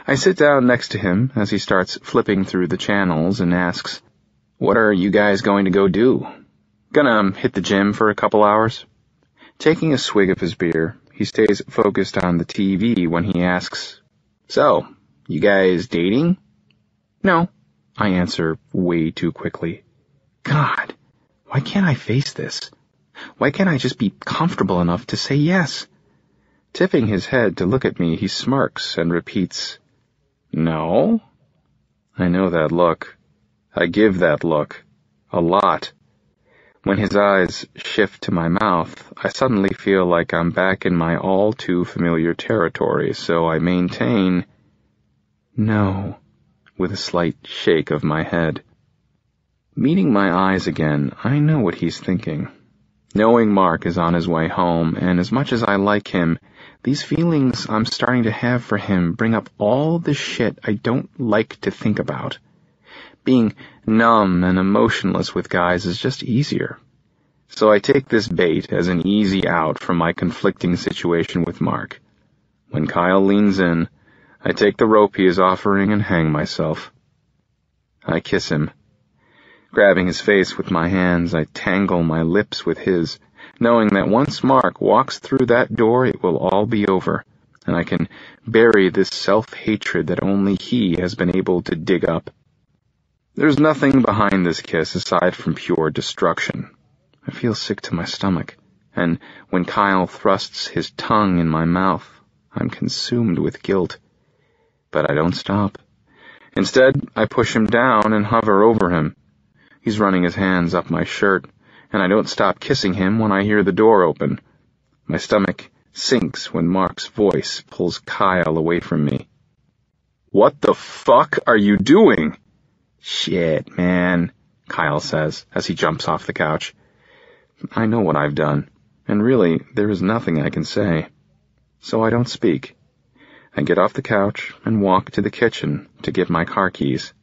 I sit down next to him as he starts flipping through the channels and asks, "What are you guys going to go do?" "Gonna hit the gym for a couple hours." Taking a swig of his beer, he stays focused on the TV when he asks, "So, you guys dating?" "No," I answer way too quickly. God, why can't I face this? Why can't I just be comfortable enough to say yes? Tipping his head to look at me, he smirks and repeats, "No?" I know that look. I give that look. A lot. When his eyes shift to my mouth, I suddenly feel like I'm back in my all-too-familiar territory, so I maintain, "No," with a slight shake of my head. Meeting my eyes again, I know what he's thinking. Knowing Mark is on his way home, and as much as I like him, these feelings I'm starting to have for him bring up all the shit I don't like to think about. Being numb and emotionless with guys is just easier. So I take this bait as an easy out from my conflicting situation with Mark. When Kyle leans in, I take the rope he is offering and hang myself. I kiss him. Grabbing his face with my hands, I tangle my lips with his, knowing that once Mark walks through that door, it will all be over, and I can bury this self-hatred that only he has been able to dig up. There's nothing behind this kiss aside from pure destruction. I feel sick to my stomach, and when Kyle thrusts his tongue in my mouth, I'm consumed with guilt. But I don't stop. Instead, I push him down and hover over him. He's running his hands up my shirt, and I don't stop kissing him when I hear the door open. My stomach sinks when Mark's voice pulls Kyle away from me. "What the fuck are you doing?" "Shit, man," Kyle says as he jumps off the couch. I know what I've done, and really, there is nothing I can say. So I don't speak. I get off the couch and walk to the kitchen to get my car keys.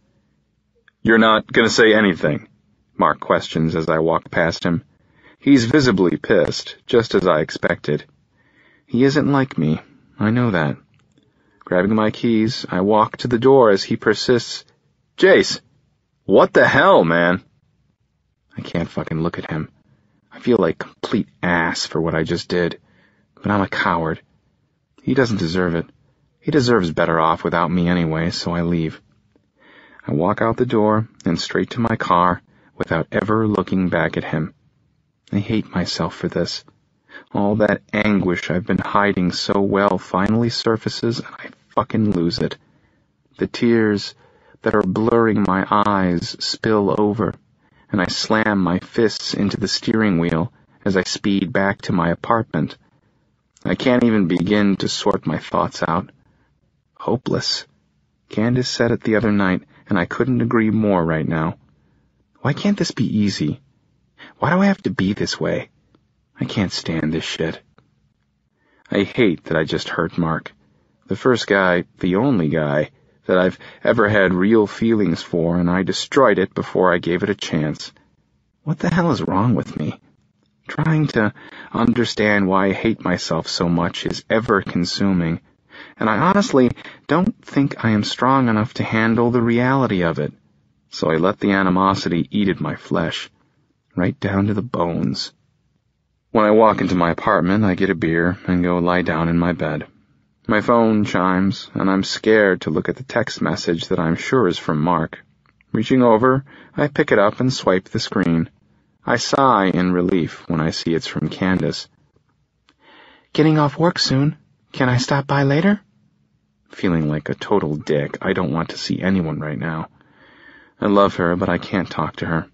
"You're not gonna say anything?" Mark questions as I walk past him. He's visibly pissed, just as I expected. He isn't like me, I know that. Grabbing my keys, I walk to the door as he persists, "Jace, what the hell, man?" I can't fucking look at him. I feel like complete ass for what I just did, but I'm a coward. He doesn't deserve it. He deserves better off without me anyway, so I leave. I walk out the door and straight to my car without ever looking back at him. I hate myself for this. All that anguish I've been hiding so well finally surfaces and I fucking lose it. The tears that are blurring my eyes spill over, and I slam my fists into the steering wheel as I speed back to my apartment. I can't even begin to sort my thoughts out. Hopeless. Candace said it the other night, and I couldn't agree more right now. Why can't this be easy? Why do I have to be this way? I can't stand this shit. I hate that I just hurt Mark. The first guy, the only guy, that I've ever had real feelings for, and I destroyed it before I gave it a chance. What the hell is wrong with me? Trying to understand why I hate myself so much is ever-consuming, and I honestly don't think I am strong enough to handle the reality of it, so I let the animosity eat at my flesh, right down to the bones. When I walk into my apartment, I get a beer and go lie down in my bed. My phone chimes, and I'm scared to look at the text message that I'm sure is from Mark. Reaching over, I pick it up and swipe the screen. I sigh in relief when I see it's from Candace. "Getting off work soon. Can I stop by later?" Feeling like a total dick, I don't want to see anyone right now. I love her, but I can't talk to her.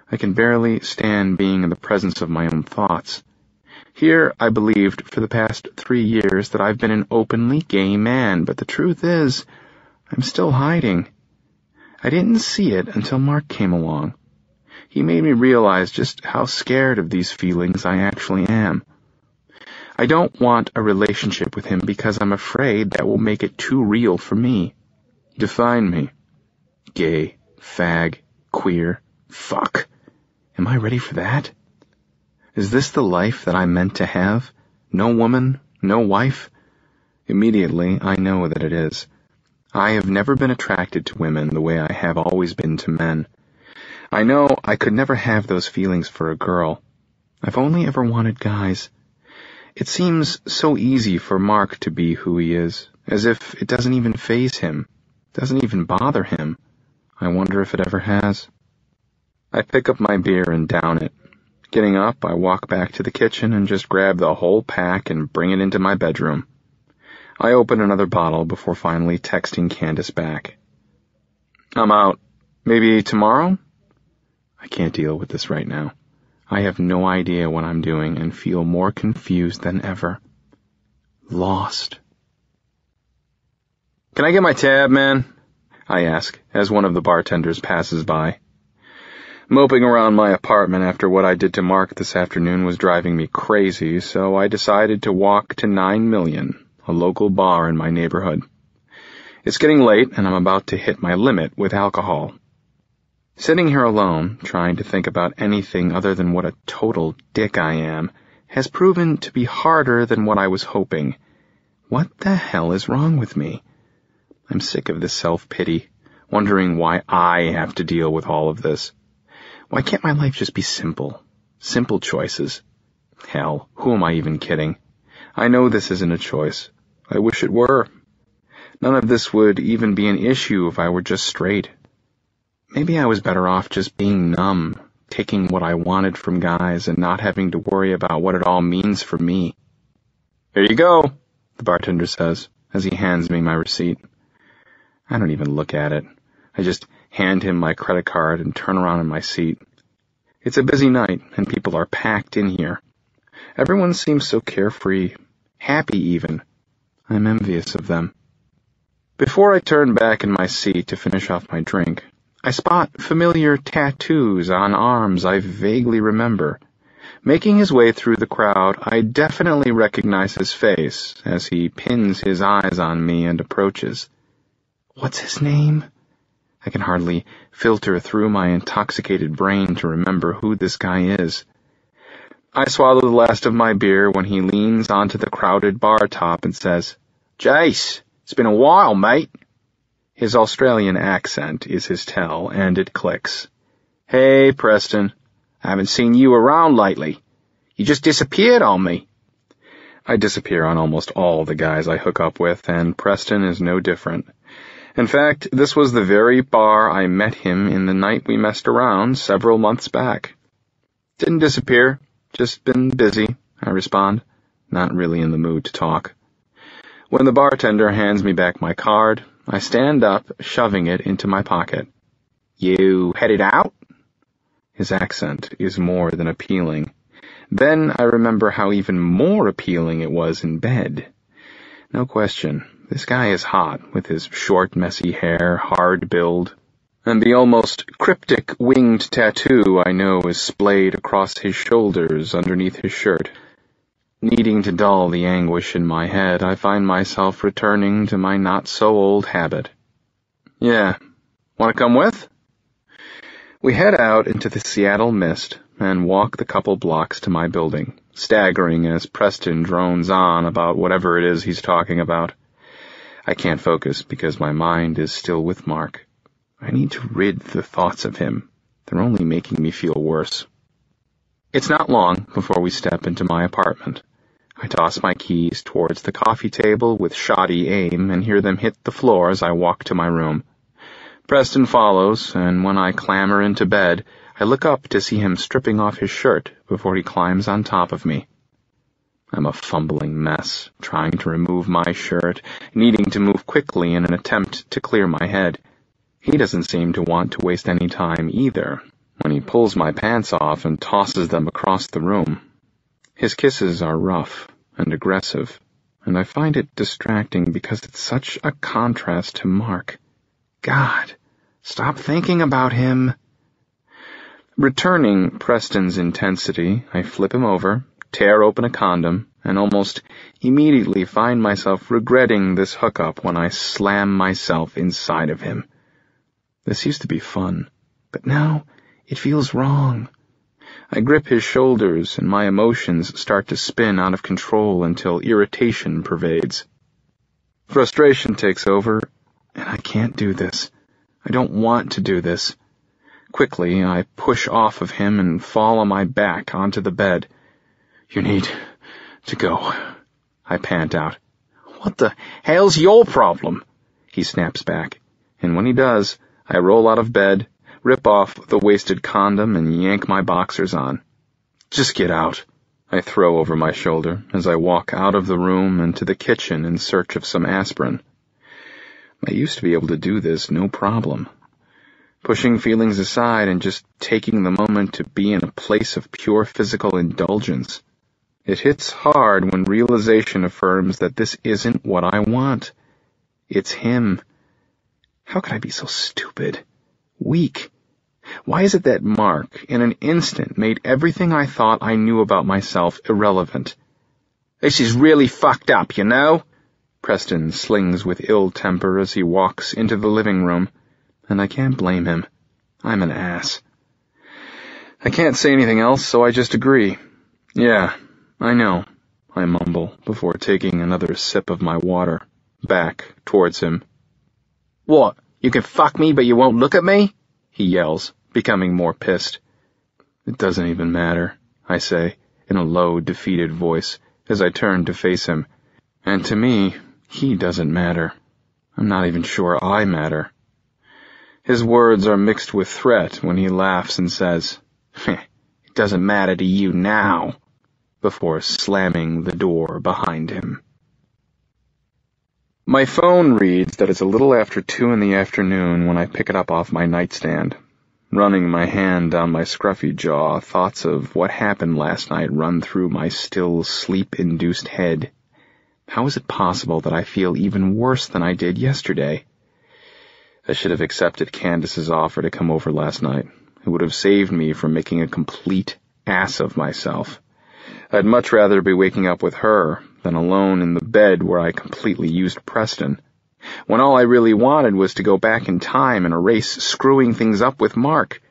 I can barely stand being in the presence of my own thoughts. Here, I believed for the past 3 years that I've been an openly gay man, but the truth is, I'm still hiding. I didn't see it until Mark came along. He made me realize just how scared of these feelings I actually am. I don't want a relationship with him because I'm afraid that will make it too real for me. Define me. Gay, fag, queer, fuck. Am I ready for that? Is this the life that I'm meant to have? No woman, no wife? Immediately, I know that it is. I have never been attracted to women the way I have always been to men. I know I could never have those feelings for a girl. I've only ever wanted guys. It seems so easy for Mark to be who he is, as if it doesn't even faze him, doesn't even bother him. I wonder if it ever has. I pick up my beer and down it. Getting up, I walk back to the kitchen and just grab the whole pack and bring it into my bedroom. I open another bottle before finally texting Candace back. "I'm out. Maybe tomorrow?" I can't deal with this right now. I have no idea what I'm doing and feel more confused than ever. Lost. "Can I get my tab, man?" I ask as one of the bartenders passes by. Moping around my apartment after what I did to Mark this afternoon was driving me crazy, so I decided to walk to 9 Million, a local bar in my neighborhood. It's getting late, and I'm about to hit my limit with alcohol. Sitting here alone, trying to think about anything other than what a total dick I am, has proven to be harder than what I was hoping. What the hell is wrong with me? I'm sick of this self-pity, wondering why I have to deal with all of this. Why can't my life just be simple? Simple choices. Hell, who am I even kidding? I know this isn't a choice. I wish it were. None of this would even be an issue if I were just straight. Maybe I was better off just being numb, taking what I wanted from guys and not having to worry about what it all means for me. "Here you go," the bartender says, as he hands me my receipt. I don't even look at it. I just hand him my credit card and turn around in my seat. It's a busy night, and people are packed in here. Everyone seems so carefree, happy even. I'm envious of them. Before I turn back in my seat to finish off my drink, I spot familiar tattoos on arms I vaguely remember. Making his way through the crowd, I definitely recognize his face as he pins his eyes on me and approaches. What's his name? I can hardly filter through my intoxicated brain to remember who this guy is. I swallow the last of my beer when he leans onto the crowded bar top and says, "Jace, it's been a while, mate." His Australian accent is his tell, and it clicks. "Hey, Preston. I haven't seen you around lately. You just disappeared on me." I disappear on almost all the guys I hook up with, and Preston is no different. In fact, this was the very bar I met him in the night we messed around several months back. "Didn't disappear, just been busy," I respond, not really in the mood to talk. When the bartender hands me back my card, I stand up, shoving it into my pocket. "You headed out?" His accent is more than appealing. Then I remember how even more appealing it was in bed. No question, this guy is hot, with his short, messy hair, hard build, and the almost cryptic winged tattoo I know is splayed across his shoulders underneath his shirt. Needing to dull the anguish in my head, I find myself returning to my not-so-old habit. "Yeah, want to come with?" We head out into the Seattle mist and walk the couple blocks to my building, staggering as Preston drones on about whatever it is he's talking about. I can't focus because my mind is still with Mark. I need to rid the thoughts of him. They're only making me feel worse. It's not long before we step into my apartment. I toss my keys towards the coffee table with shoddy aim and hear them hit the floor as I walk to my room. Preston follows, and when I clamber into bed, I look up to see him stripping off his shirt before he climbs on top of me. I'm a fumbling mess, trying to remove my shirt, needing to move quickly in an attempt to clear my head. He doesn't seem to want to waste any time either, when he pulls my pants off and tosses them across the room. His kisses are rough and aggressive, and I find it distracting because it's such a contrast to Mark. God, stop thinking about him. Returning Preston's intensity, I flip him over, tear open a condom, and almost immediately find myself regretting this hookup when I slam myself inside of him. This used to be fun, but now it feels wrong. I grip his shoulders, and my emotions start to spin out of control until irritation pervades. Frustration takes over, and I can't do this. I don't want to do this. Quickly, I push off of him and fall on my back onto the bed. "You need to go," I pant out. "What the hell's your problem?" he snaps back, and when he does, I roll out of bed, rip off the wasted condom, and yank my boxers on. "Just get out," I throw over my shoulder as I walk out of the room and to the kitchen in search of some aspirin. I used to be able to do this no problem. pushing feelings aside and just taking the moment to be in a place of pure physical indulgence. It hits hard when realization affirms that this isn't what I want. It's him. How could I be so stupid? Weak. Why is it that Mark, in an instant, made everything I thought I knew about myself irrelevant? This is really fucked up, you know? Preston slings with ill temper as he walks into the living room, and I can't blame him. I'm an ass. I can't say anything else, so I just agree. Yeah, I know, I mumble before taking another sip of my water, back towards him. What, you can fuck me but you won't look at me? He yells, becoming more pissed. It doesn't even matter, I say, in a low, defeated voice, as I turn to face him. And to me, he doesn't matter. I'm not even sure I matter. His words are mixed with threat when he laughs and says, "It doesn't matter to you now," before slamming the door behind him. My phone reads that it's a little after 2 in the afternoon when I pick it up off my nightstand. Running my hand down my scruffy jaw, thoughts of what happened last night run through my still sleep-induced head. How is it possible that I feel even worse than I did yesterday? I should have accepted Candace's offer to come over last night. It would have saved me from making a complete ass of myself. I'd much rather be waking up with her than alone in the bed where I completely used Preston, when all I really wanted was to go back in time and erase screwing things up with Mark.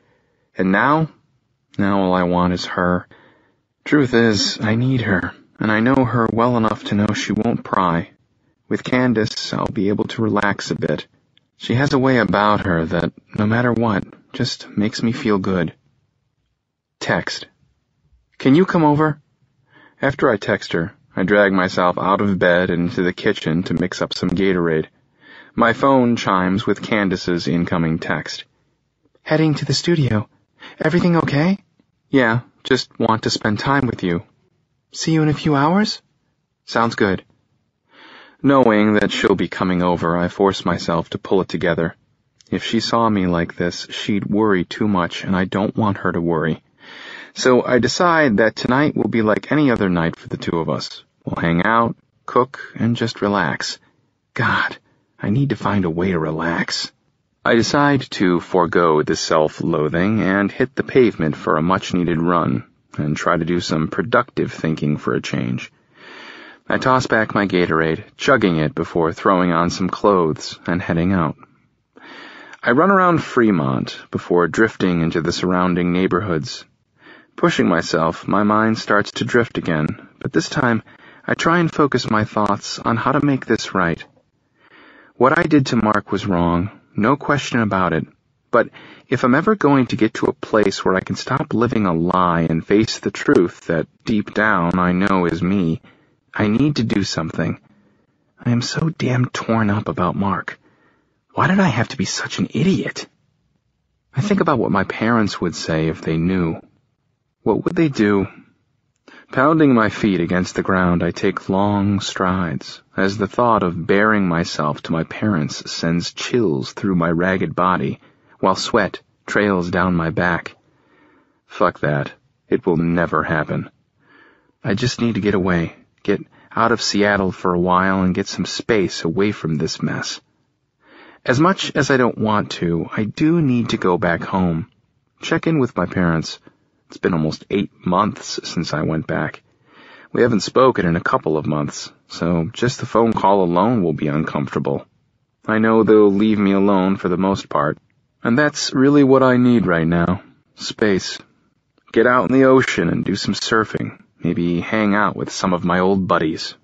And now all I want is her. Truth is, I need her, and I know her well enough to know she won't pry. With Candace, I'll be able to relax a bit. She has a way about her that, no matter what, just makes me feel good. Text. Can you come over? After I text her, I drag myself out of bed and into the kitchen to mix up some Gatorade. My phone chimes with Candace's incoming text. Heading to the studio. Everything okay? Yeah, just want to spend time with you. See you in a few hours? Sounds good. Knowing that she'll be coming over, I force myself to pull it together. If she saw me like this, she'd worry too much, and I don't want her to worry. So I decide that tonight will be like any other night for the two of us. We'll hang out, cook, and just relax. God, I need to find a way to relax. I decide to forego the self-loathing and hit the pavement for a much-needed run, and try to do some productive thinking for a change. I toss back my Gatorade, chugging it before throwing on some clothes and heading out. I run around Fremont before drifting into the surrounding neighborhoods. Pushing myself, my mind starts to drift again, but this time I try and focus my thoughts on how to make this right. What I did to Mark was wrong, no question about it, but if I'm ever going to get to a place where I can stop living a lie and face the truth that deep down I know is me, I need to do something. I am so damn torn up about Mark. Why did I have to be such an idiot? I think about what my parents would say if they knew. What would they do? Pounding my feet against the ground, I take long strides, as the thought of baring myself to my parents sends chills through my ragged body, while sweat trails down my back. Fuck that. It will never happen. I just need to get away, get out of Seattle for a while and get some space away from this mess. As much as I don't want to, I do need to go back home. Check in with my parents. It's been almost 8 months since I went back. We haven't spoken in a couple of months, so just the phone call alone will be uncomfortable. I know they'll leave me alone for the most part, and that's really what I need right now. Space. Get out in the ocean and do some surfing. Maybe hang out with some of my old buddies.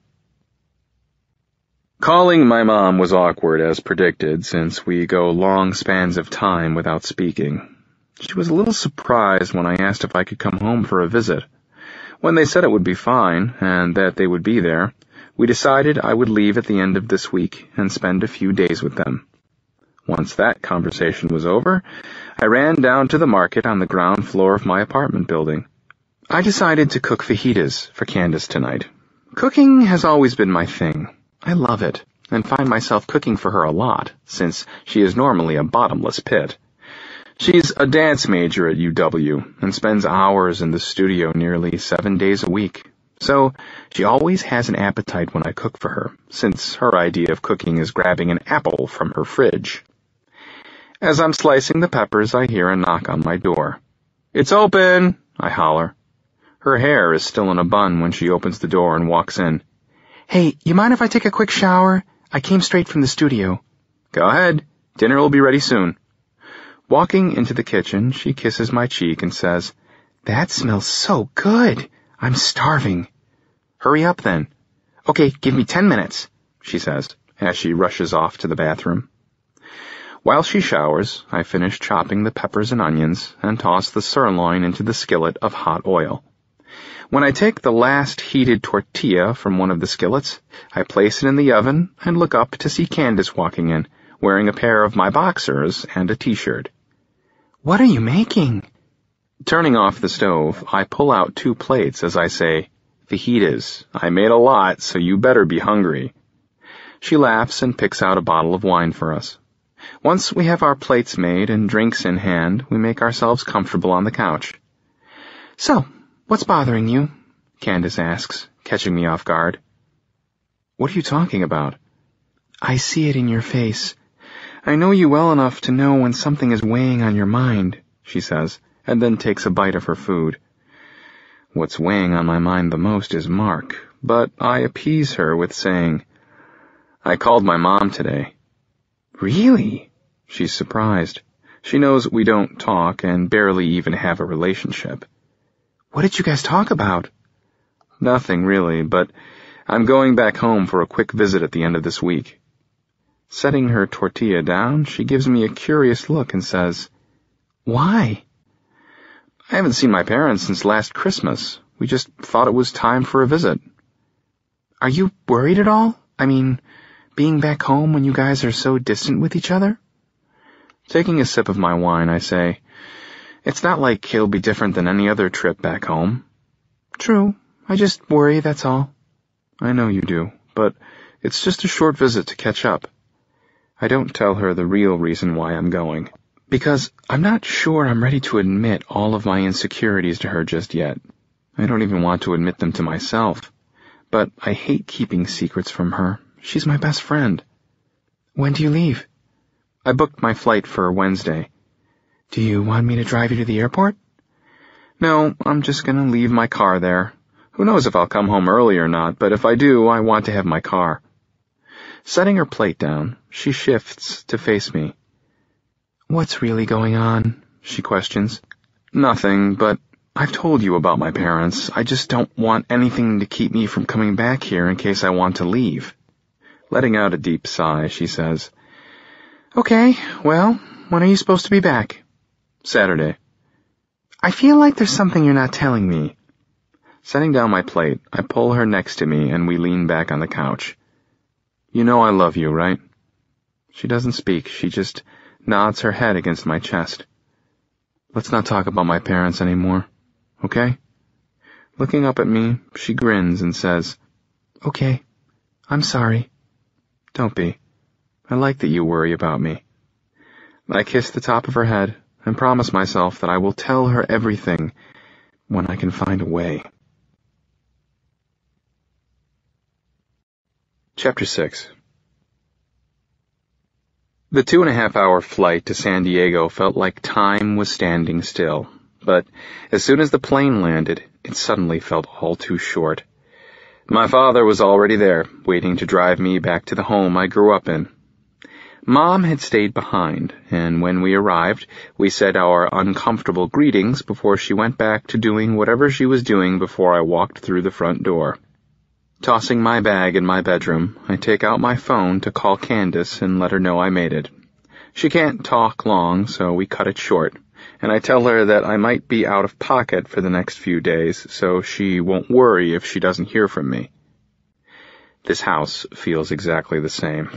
Calling my mom was awkward as predicted, since we go long spans of time without speaking. She was a little surprised when I asked if I could come home for a visit. When they said it would be fine, and that they would be there, we decided I would leave at the end of this week and spend a few days with them. Once that conversation was over, I ran down to the market on the ground floor of my apartment building. I decided to cook fajitas for Candace tonight. Cooking has always been my thing. I love it, and find myself cooking for her a lot, since she is normally a bottomless pit. She's a dance major at UW and spends hours in the studio nearly 7 days a week. So she always has an appetite when I cook for her, since her idea of cooking is grabbing an apple from her fridge. As I'm slicing the peppers, I hear a knock on my door. "It's open!" I holler. Her hair is still in a bun when she opens the door and walks in. "Hey, you mind if I take a quick shower? I came straight from the studio." "Go ahead. Dinner will be ready soon." Walking into the kitchen, she kisses my cheek and says, "That smells so good. I'm starving." "Hurry up then." "Okay, give me 10 minutes," she says, as she rushes off to the bathroom. While she showers, I finish chopping the peppers and onions and toss the sirloin into the skillet of hot oil. When I take the last heated tortilla from one of the skillets, I place it in the oven and look up to see Candace walking in, wearing a pair of my boxers and a t-shirt. "What are you making?" Turning off the stove, I pull out 2 plates as I say, "Fajitas. I made a lot, so you better be hungry." She laughs and picks out a bottle of wine for us. Once we have our plates made and drinks in hand, we make ourselves comfortable on the couch. "So, what's bothering you?" Candace asks, catching me off guard. "What are you talking about?" "I see it in your face. I know you well enough to know when something is weighing on your mind," she says, and then takes a bite of her food. What's weighing on my mind the most is Mark, but I appease her with saying, "I called my mom today." "Really?" She's surprised. She knows we don't talk and barely even have a relationship. "What did you guys talk about?" "Nothing really, but I'm going back home for a quick visit at the end of this week." Setting her tortilla down, she gives me a curious look and says, "Why?" "I haven't seen my parents since last Christmas. We just thought it was time for a visit." "Are you worried at all? I mean, being back home when you guys are so distant with each other?" Taking a sip of my wine, I say, "It's not like it'll be different than any other trip back home." "True. I just worry, that's all." "I know you do, but it's just a short visit to catch up." I don't tell her the real reason why I'm going, because I'm not sure I'm ready to admit all of my insecurities to her just yet. I don't even want to admit them to myself, but I hate keeping secrets from her. She's my best friend. "When do you leave?" I booked my flight for Wednesday. "Do you want me to drive you to the airport?" "No, I'm just going to leave my car there. Who knows if I'll come home early or not, but if I do, I want to have my car." Setting her plate down, she shifts to face me. "What's really going on?" she questions. "Nothing, but I've told you about my parents. I just don't want anything to keep me from coming back here in case I want to leave." Letting out a deep sigh, she says, "Okay, well, when are you supposed to be back?" "Saturday." "I feel like there's something you're not telling me." Setting down my plate, I pull her next to me and we lean back on the couch. "You know I love you, right?" She doesn't speak, she just nods her head against my chest. "Let's not talk about my parents anymore, okay?" Looking up at me, she grins and says, "Okay, I'm sorry." "Don't be. I like that you worry about me." I kiss the top of her head and promise myself that I will tell her everything when I can find a way. Chapter 6. The 2.5-hour flight to San Diego felt like time was standing still, but as soon as the plane landed, it suddenly felt all too short. My father was already there, waiting to drive me back to the home I grew up in. Mom had stayed behind, and when we arrived, we said our uncomfortable greetings before she went back to doing whatever she was doing before I walked through the front door. Tossing my bag in my bedroom, I take out my phone to call Candace and let her know I made it. She can't talk long, so we cut it short, and I tell her that I might be out of pocket for the next few days, so she won't worry if she doesn't hear from me. This house feels exactly the same.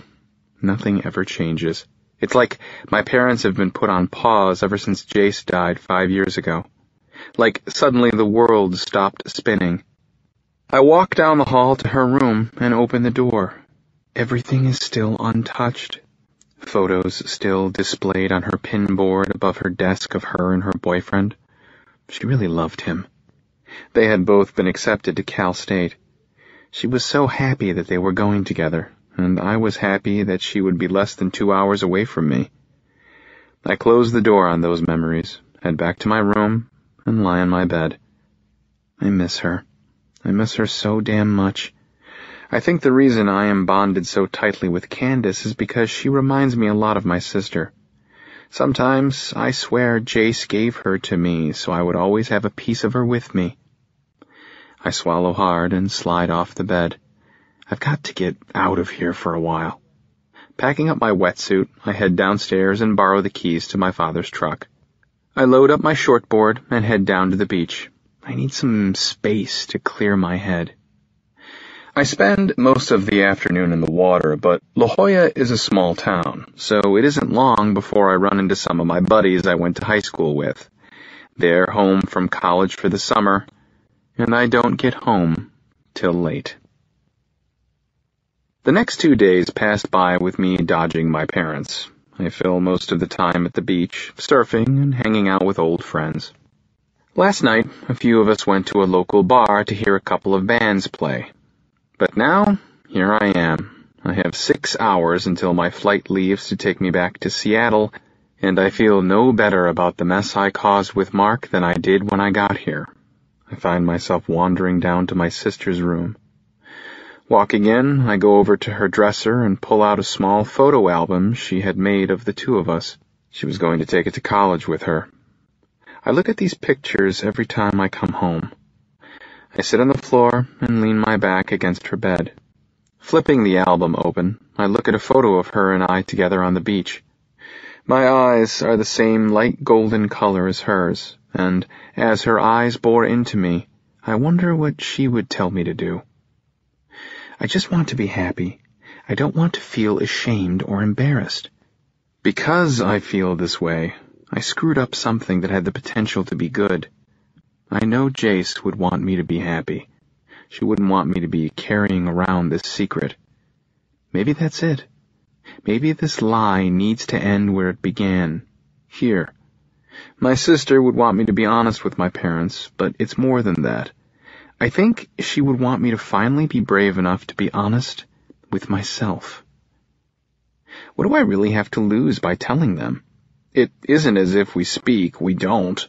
Nothing ever changes. It's like my parents have been put on pause ever since Jace died 5 years ago. Like suddenly the world stopped spinning. I walk down the hall to her room and open the door. Everything is still untouched. Photos still displayed on her pinboard above her desk of her and her boyfriend. She really loved him. They had both been accepted to Cal State. She was so happy that they were going together, and I was happy that she would be less than 2 hours away from me. I closed the door on those memories, head back to my room, and lie on my bed. I miss her. I miss her so damn much. I think the reason I am bonded so tightly with Candace is because she reminds me a lot of my sister. Sometimes I swear Jace gave her to me so I would always have a piece of her with me. I swallow hard and slide off the bed. I've got to get out of here for a while. Packing up my wetsuit, I head downstairs and borrow the keys to my father's truck. I load up my shortboard and head down to the beach. I need some space to clear my head. I spend most of the afternoon in the water, but La Jolla is a small town, so it isn't long before I run into some of my buddies I went to high school with. They're home from college for the summer, and I don't get home till late. The next 2 days passed by with me dodging my parents. I fill most of the time at the beach, surfing and hanging out with old friends. Last night, a few of us went to a local bar to hear a couple of bands play. But now, here I am. I have 6 hours until my flight leaves to take me back to Seattle, and I feel no better about the mess I caused with Mark than I did when I got here. I find myself wandering down to my sister's room. Walking in, I go over to her dresser and pull out a small photo album she had made of the two of us. She was going to take it to college with her. I look at these pictures every time I come home. I sit on the floor and lean my back against her bed. Flipping the album open, I look at a photo of her and I together on the beach. My eyes are the same light golden color as hers, and as her eyes bore into me, I wonder what she would tell me to do. I just want to be happy. I don't want to feel ashamed or embarrassed. Because I feel this way, I screwed up something that had the potential to be good. I know Jace would want me to be happy. She wouldn't want me to be carrying around this secret. Maybe that's it. Maybe this lie needs to end where it began, here. My sister would want me to be honest with my parents, but it's more than that. I think she would want me to finally be brave enough to be honest with myself. What do I really have to lose by telling them? It isn't as if we speak, we don't.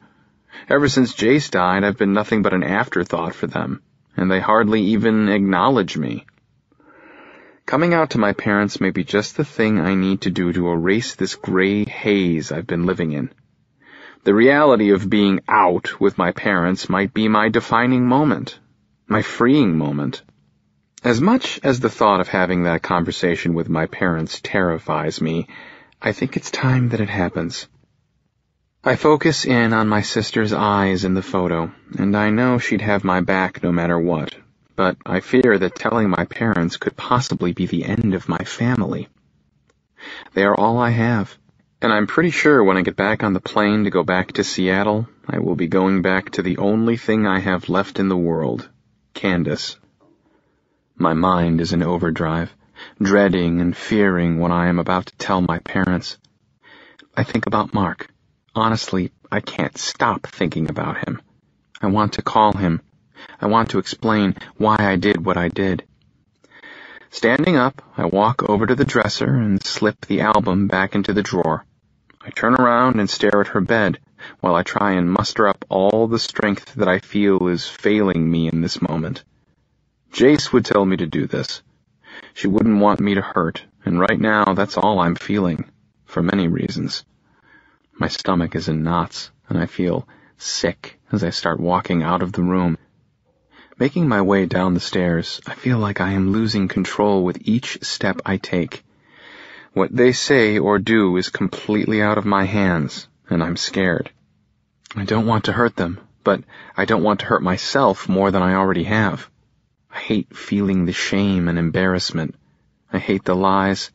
Ever since Jace died, I've been nothing but an afterthought for them, and they hardly even acknowledge me. Coming out to my parents may be just the thing I need to do to erase this gray haze I've been living in. The reality of being out with my parents might be my defining moment, my freeing moment. As much as the thought of having that conversation with my parents terrifies me, I think it's time that it happens. I focus in on my sister's eyes in the photo, and I know she'd have my back no matter what, but I fear that telling my parents could possibly be the end of my family. They are all I have, and I'm pretty sure when I get back on the plane to go back to Seattle, I will be going back to the only thing I have left in the world, Candace. My mind is in overdrive, dreading and fearing what I am about to tell my parents. I think about Mark. Honestly, I can't stop thinking about him. I want to call him. I want to explain why I did what I did. Standing up, I walk over to the dresser and slip the album back into the drawer. I turn around and stare at her bed while I try and muster up all the strength that I feel is failing me in this moment. Jace would tell me to do this. She wouldn't want me to hurt, and right now that's all I'm feeling, for many reasons. My stomach is in knots, and I feel sick as I start walking out of the room. Making my way down the stairs, I feel like I am losing control with each step I take. What they say or do is completely out of my hands, and I'm scared. I don't want to hurt them, but I don't want to hurt myself more than I already have. I hate feeling the shame and embarrassment. I hate the lies.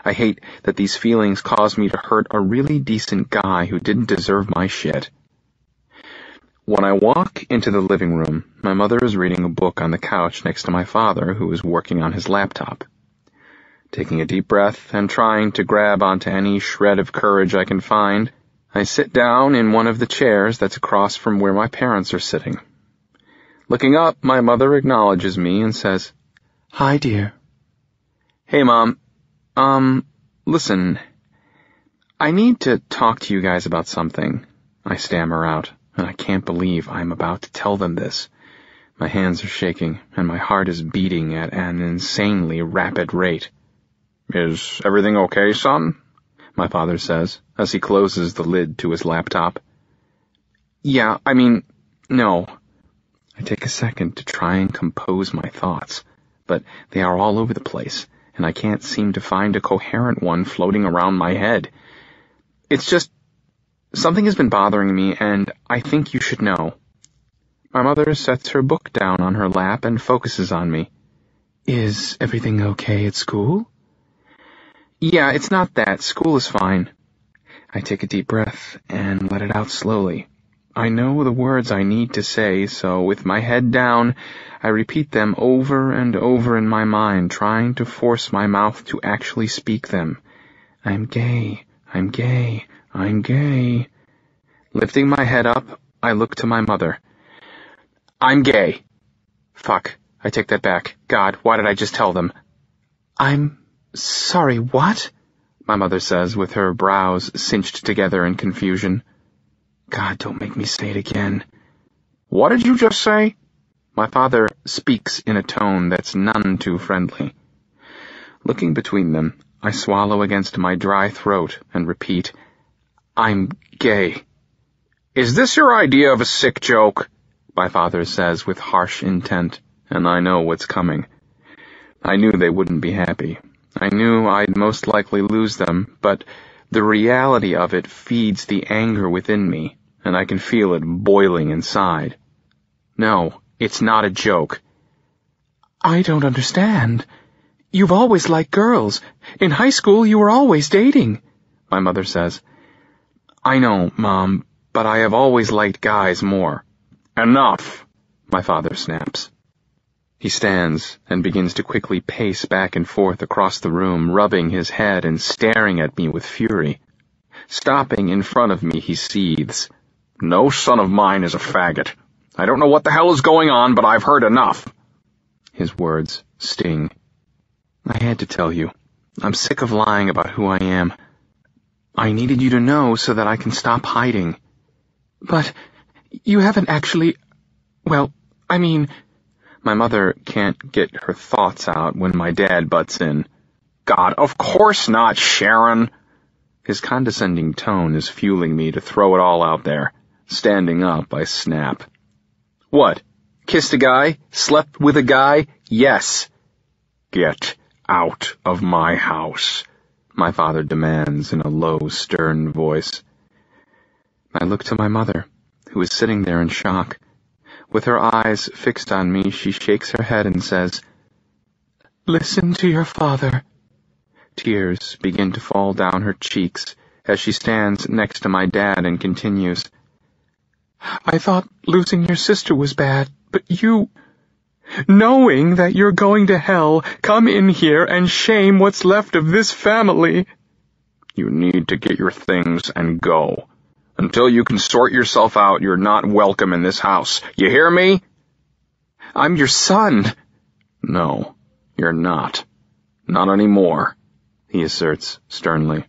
I hate that these feelings caused me to hurt a really decent guy who didn't deserve my shit. When I walk into the living room, my mother is reading a book on the couch next to my father, who is working on his laptop. Taking a deep breath and trying to grab onto any shred of courage I can find, I sit down in one of the chairs that's across from where my parents are sitting. Looking up, my mother acknowledges me and says, "Hi, dear." "Hey, Mom. Listen, I need to talk to you guys about something," I stammer out, and I can't believe I'm about to tell them this. My hands are shaking, and my heart is beating at an insanely rapid rate. "Is everything okay, son?" my father says, as he closes the lid to his laptop. "Yeah, no." I take a second to try and compose my thoughts, but they are all over the place, and I can't seem to find a coherent one floating around my head. It's just, something has been bothering me, and I think you should know. My mother sets her book down on her lap and focuses on me. "Is everything okay at school?" "Yeah, it's not that. School is fine." I take a deep breath and let it out slowly. I know the words I need to say, so with my head down, I repeat them over and over in my mind, trying to force my mouth to actually speak them. I'm gay. I'm gay. I'm gay. Lifting my head up, I look to my mother. "I'm gay." Fuck, I take that back. God, why did I just tell them? "I'm sorry, what?" my mother says, with her brows cinched together in confusion. God, don't make me say it again. "What did you just say?" My father speaks in a tone that's none too friendly. Looking between them, I swallow against my dry throat and repeat, "I'm gay." "Is this your idea of a sick joke?" my father says with harsh intent, and I know what's coming. I knew they wouldn't be happy. I knew I'd most likely lose them, but the reality of it feeds the anger within me, and I can feel it boiling inside. No, it's not a joke. "I don't understand. You've always liked girls. In high school, you were always dating," my mother says. "I know, Mom, but I have always liked guys more." "Enough," my father snaps. He stands and begins to quickly pace back and forth across the room, rubbing his head and staring at me with fury. Stopping in front of me, he seethes. "No son of mine is a faggot. I don't know what the hell is going on, but I've heard enough." His words sting. I had to tell you. I'm sick of lying about who I am. I needed you to know so that I can stop hiding. "But you haven't actually... My mother can't get her thoughts out when my dad butts in. "God, of course not, Sharon." His condescending tone is fueling me to throw it all out there. Standing up, I snap. "What? Kissed a guy? Slept with a guy? Yes." "Get out of my house," my father demands in a low, stern voice. I look to my mother, who is sitting there in shock. With her eyes fixed on me, she shakes her head and says, "Listen to your father." Tears begin to fall down her cheeks as she stands next to my dad and continues, "I thought losing your sister was bad, but you... knowing that you're going to hell, come in here and shame what's left of this family." "You need to get your things and go. Until you can sort yourself out, you're not welcome in this house. You hear me?" "I'm your son." "No, you're not. Not anymore," he asserts sternly.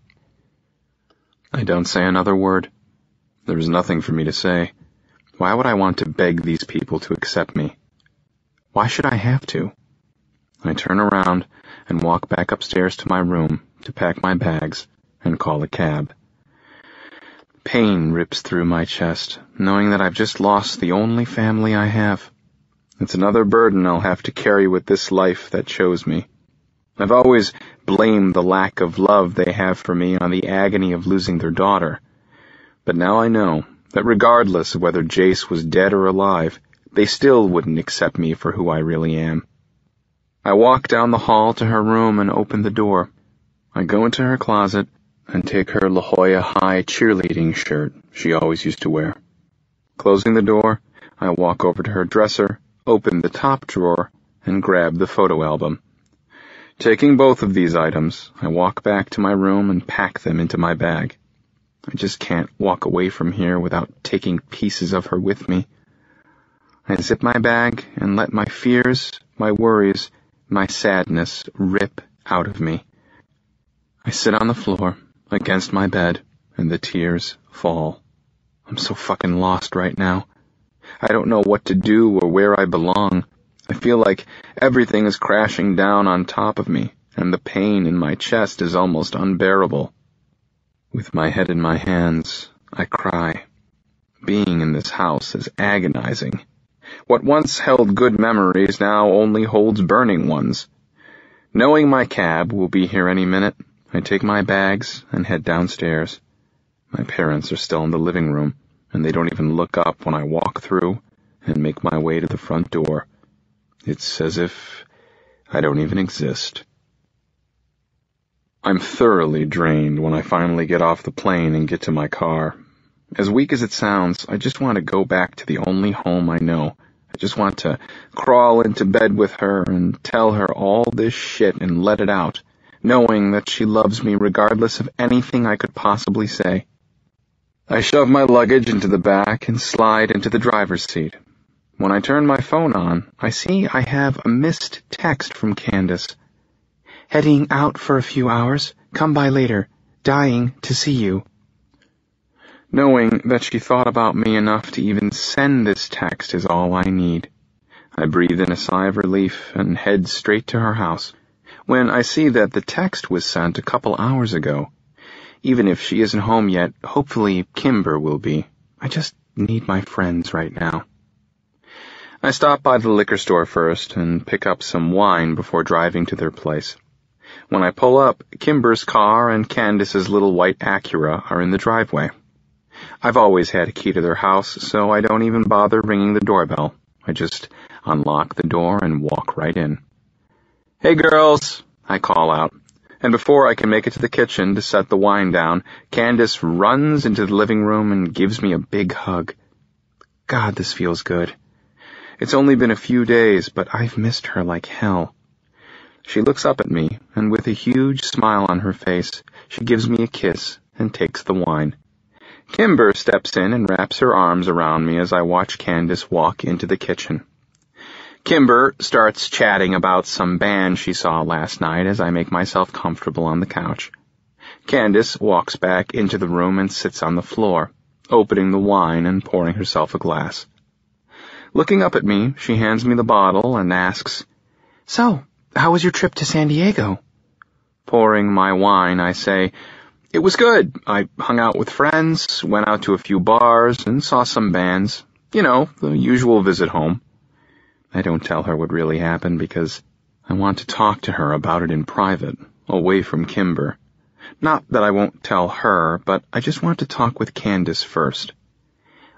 I don't say another word. There is nothing for me to say. Why would I want to beg these people to accept me? Why should I have to? I turn around and walk back upstairs to my room to pack my bags and call a cab. Pain rips through my chest, knowing that I've just lost the only family I have. It's another burden I'll have to carry with this life that chose me. I've always blamed the lack of love they have for me on the agony of losing their daughter. But now I know that regardless of whether Jace was dead or alive, they still wouldn't accept me for who I really am. I walk down the hall to her room and open the door. I go into her closet and take her La Jolla High cheerleading shirt she always used to wear. Closing the door, I walk over to her dresser, open the top drawer, and grab the photo album. Taking both of these items, I walk back to my room and pack them into my bag. I just can't walk away from here without taking pieces of her with me. I zip my bag and let my fears, my worries, my sadness rip out of me. I sit on the floor, against my bed, and the tears fall. I'm so fucking lost right now. I don't know what to do or where I belong. I feel like everything is crashing down on top of me, and the pain in my chest is almost unbearable. With my head in my hands, I cry. Being in this house is agonizing. What once held good memories now only holds burning ones. Knowing my cab will be here any minute, I take my bags and head downstairs. My parents are still in the living room, and they don't even look up when I walk through and make my way to the front door. It's as if I don't even exist. I'm thoroughly drained when I finally get off the plane and get to my car. As weak as it sounds, I just want to go back to the only home I know. I just want to crawl into bed with her and tell her all this shit and let it out, knowing that she loves me regardless of anything I could possibly say. I shove my luggage into the back and slide into the driver's seat. When I turn my phone on, I see I have a missed text from Candace. Heading out for a few hours. Come by later. Dying to see you. Knowing that she thought about me enough to even send this text is all I need. I breathe in a sigh of relief and head straight to her house, when I see that the text was sent a couple hours ago. Even if she isn't home yet, hopefully Kimber will be. I just need my friends right now. I stop by the liquor store first and pick up some wine before driving to their place. When I pull up, Kimber's car and Candace's little white Acura are in the driveway. I've always had a key to their house, so I don't even bother ringing the doorbell. I just unlock the door and walk right in. Hey girls, I call out, and before I can make it to the kitchen to set the wine down, Candace runs into the living room and gives me a big hug. God, this feels good. It's only been a few days, but I've missed her like hell. She looks up at me, and with a huge smile on her face, she gives me a kiss and takes the wine. Kimber steps in and wraps her arms around me as I watch Candace walk into the kitchen. Kimber starts chatting about some band she saw last night as I make myself comfortable on the couch. Candace walks back into the room and sits on the floor, opening the wine and pouring herself a glass. Looking up at me, she hands me the bottle and asks, So, how was your trip to San Diego? Pouring my wine, I say, It was good. I hung out with friends, went out to a few bars, and saw some bands. You know, the usual visit home. I don't tell her what really happened because I want to talk to her about it in private, away from Kimber. Not that I won't tell her, but I just want to talk with Candace first.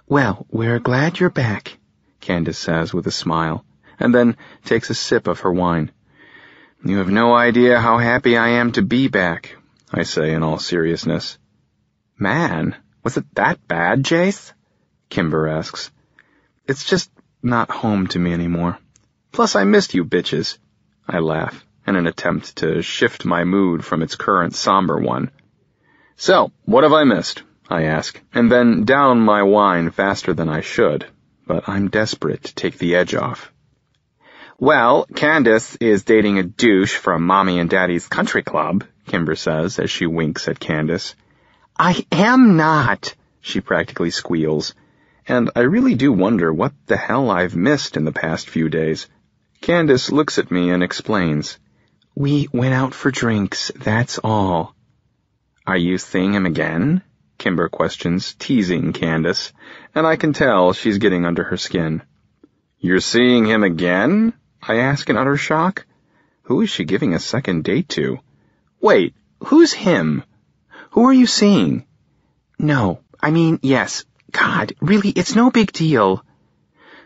Well, we're glad you're back, Candace says with a smile, and then takes a sip of her wine. You have no idea how happy I am to be back, I say in all seriousness. Man, was it that bad, Jace? Kimber asks. It's just not home to me anymore. Plus, I missed you bitches. I laugh, in an attempt to shift my mood from its current somber one. So, what have I missed? I ask, and then down my wine faster than I should, but I'm desperate to take the edge off. Well, Candace is dating a douche from Mommy and Daddy's country club, Kimber says as she winks at Candace. I am not, she practically squeals, and I really do wonder what the hell I've missed in the past few days. Candace looks at me and explains. We went out for drinks, that's all. Are you seeing him again? Kimber questions, teasing Candace, and I can tell she's getting under her skin. You're seeing him again? I ask in utter shock. Who is she giving a second date to? Wait, who's him? Who are you seeing? No, I mean, yes. God, really, it's no big deal.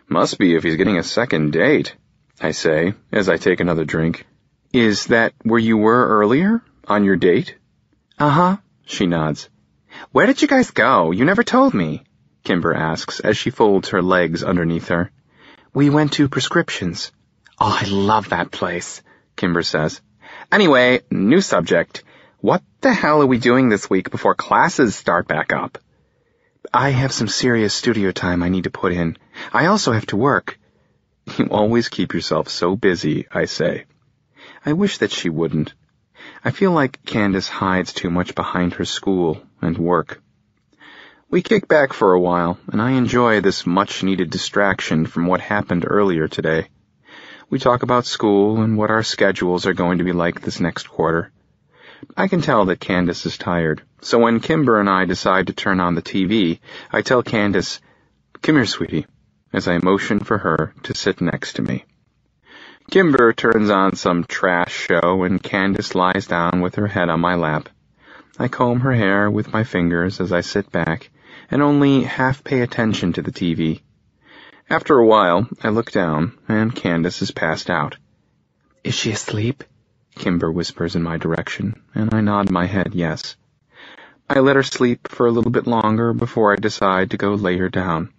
Must be if he's getting a second date, I say, as I take another drink. Is that where you were earlier? On your date? Uh-huh, she nods. Where did you guys go? You never told me, Kimber asks as she folds her legs underneath her. We went to Prescriptions. Oh, I love that place, Kimber says. Anyway, new subject. What the hell are we doing this week before classes start back up? I have some serious studio time I need to put in. I also have to work. You always keep yourself so busy, I say. I wish that she wouldn't. I feel like Candace hides too much behind her school and work. We kick back for a while, and I enjoy this much-needed distraction from what happened earlier today. We talk about school and what our schedules are going to be like this next quarter. I can tell that Candace is tired, so when Kimber and I decide to turn on the TV, I tell Candace, "Come here, sweetie," as I motion for her to sit next to me. Kimber turns on some trash show, and Candace lies down with her head on my lap. I comb her hair with my fingers as I sit back, and only half pay attention to the TV. After a while, I look down, and Candace is passed out. "Is she asleep?" Kimber whispers in my direction, and I nod my head yes. I let her sleep for a little bit longer before I decide to go lay her down.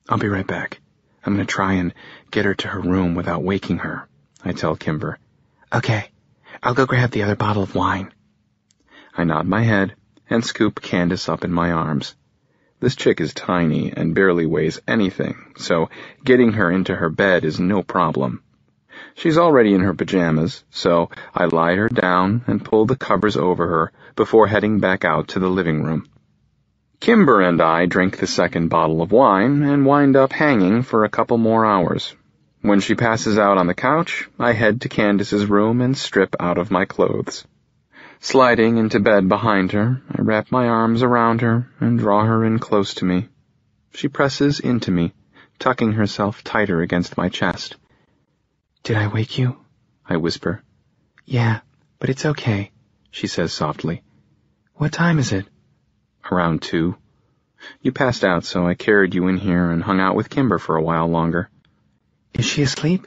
"I'll be right back. I'm going to try and get her to her room without waking her," I tell Kimber. "Okay, I'll go grab the other bottle of wine." I nod my head and scoop Candace up in my arms. This chick is tiny and barely weighs anything, so getting her into her bed is no problem. She's already in her pajamas, so I lie her down and pull the covers over her before heading back out to the living room. Kimber and I drink the second bottle of wine and wind up hanging for a couple more hours. When she passes out on the couch, I head to Candace's room and strip out of my clothes. Sliding into bed behind her, I wrap my arms around her and draw her in close to me. She presses into me, tucking herself tighter against my chest. "Did I wake you?" I whisper. "Yeah, but it's okay," she says softly. "What time is it?" "Around 2. You passed out, so I carried you in here and hung out with Kimber for a while longer." "Is she asleep?"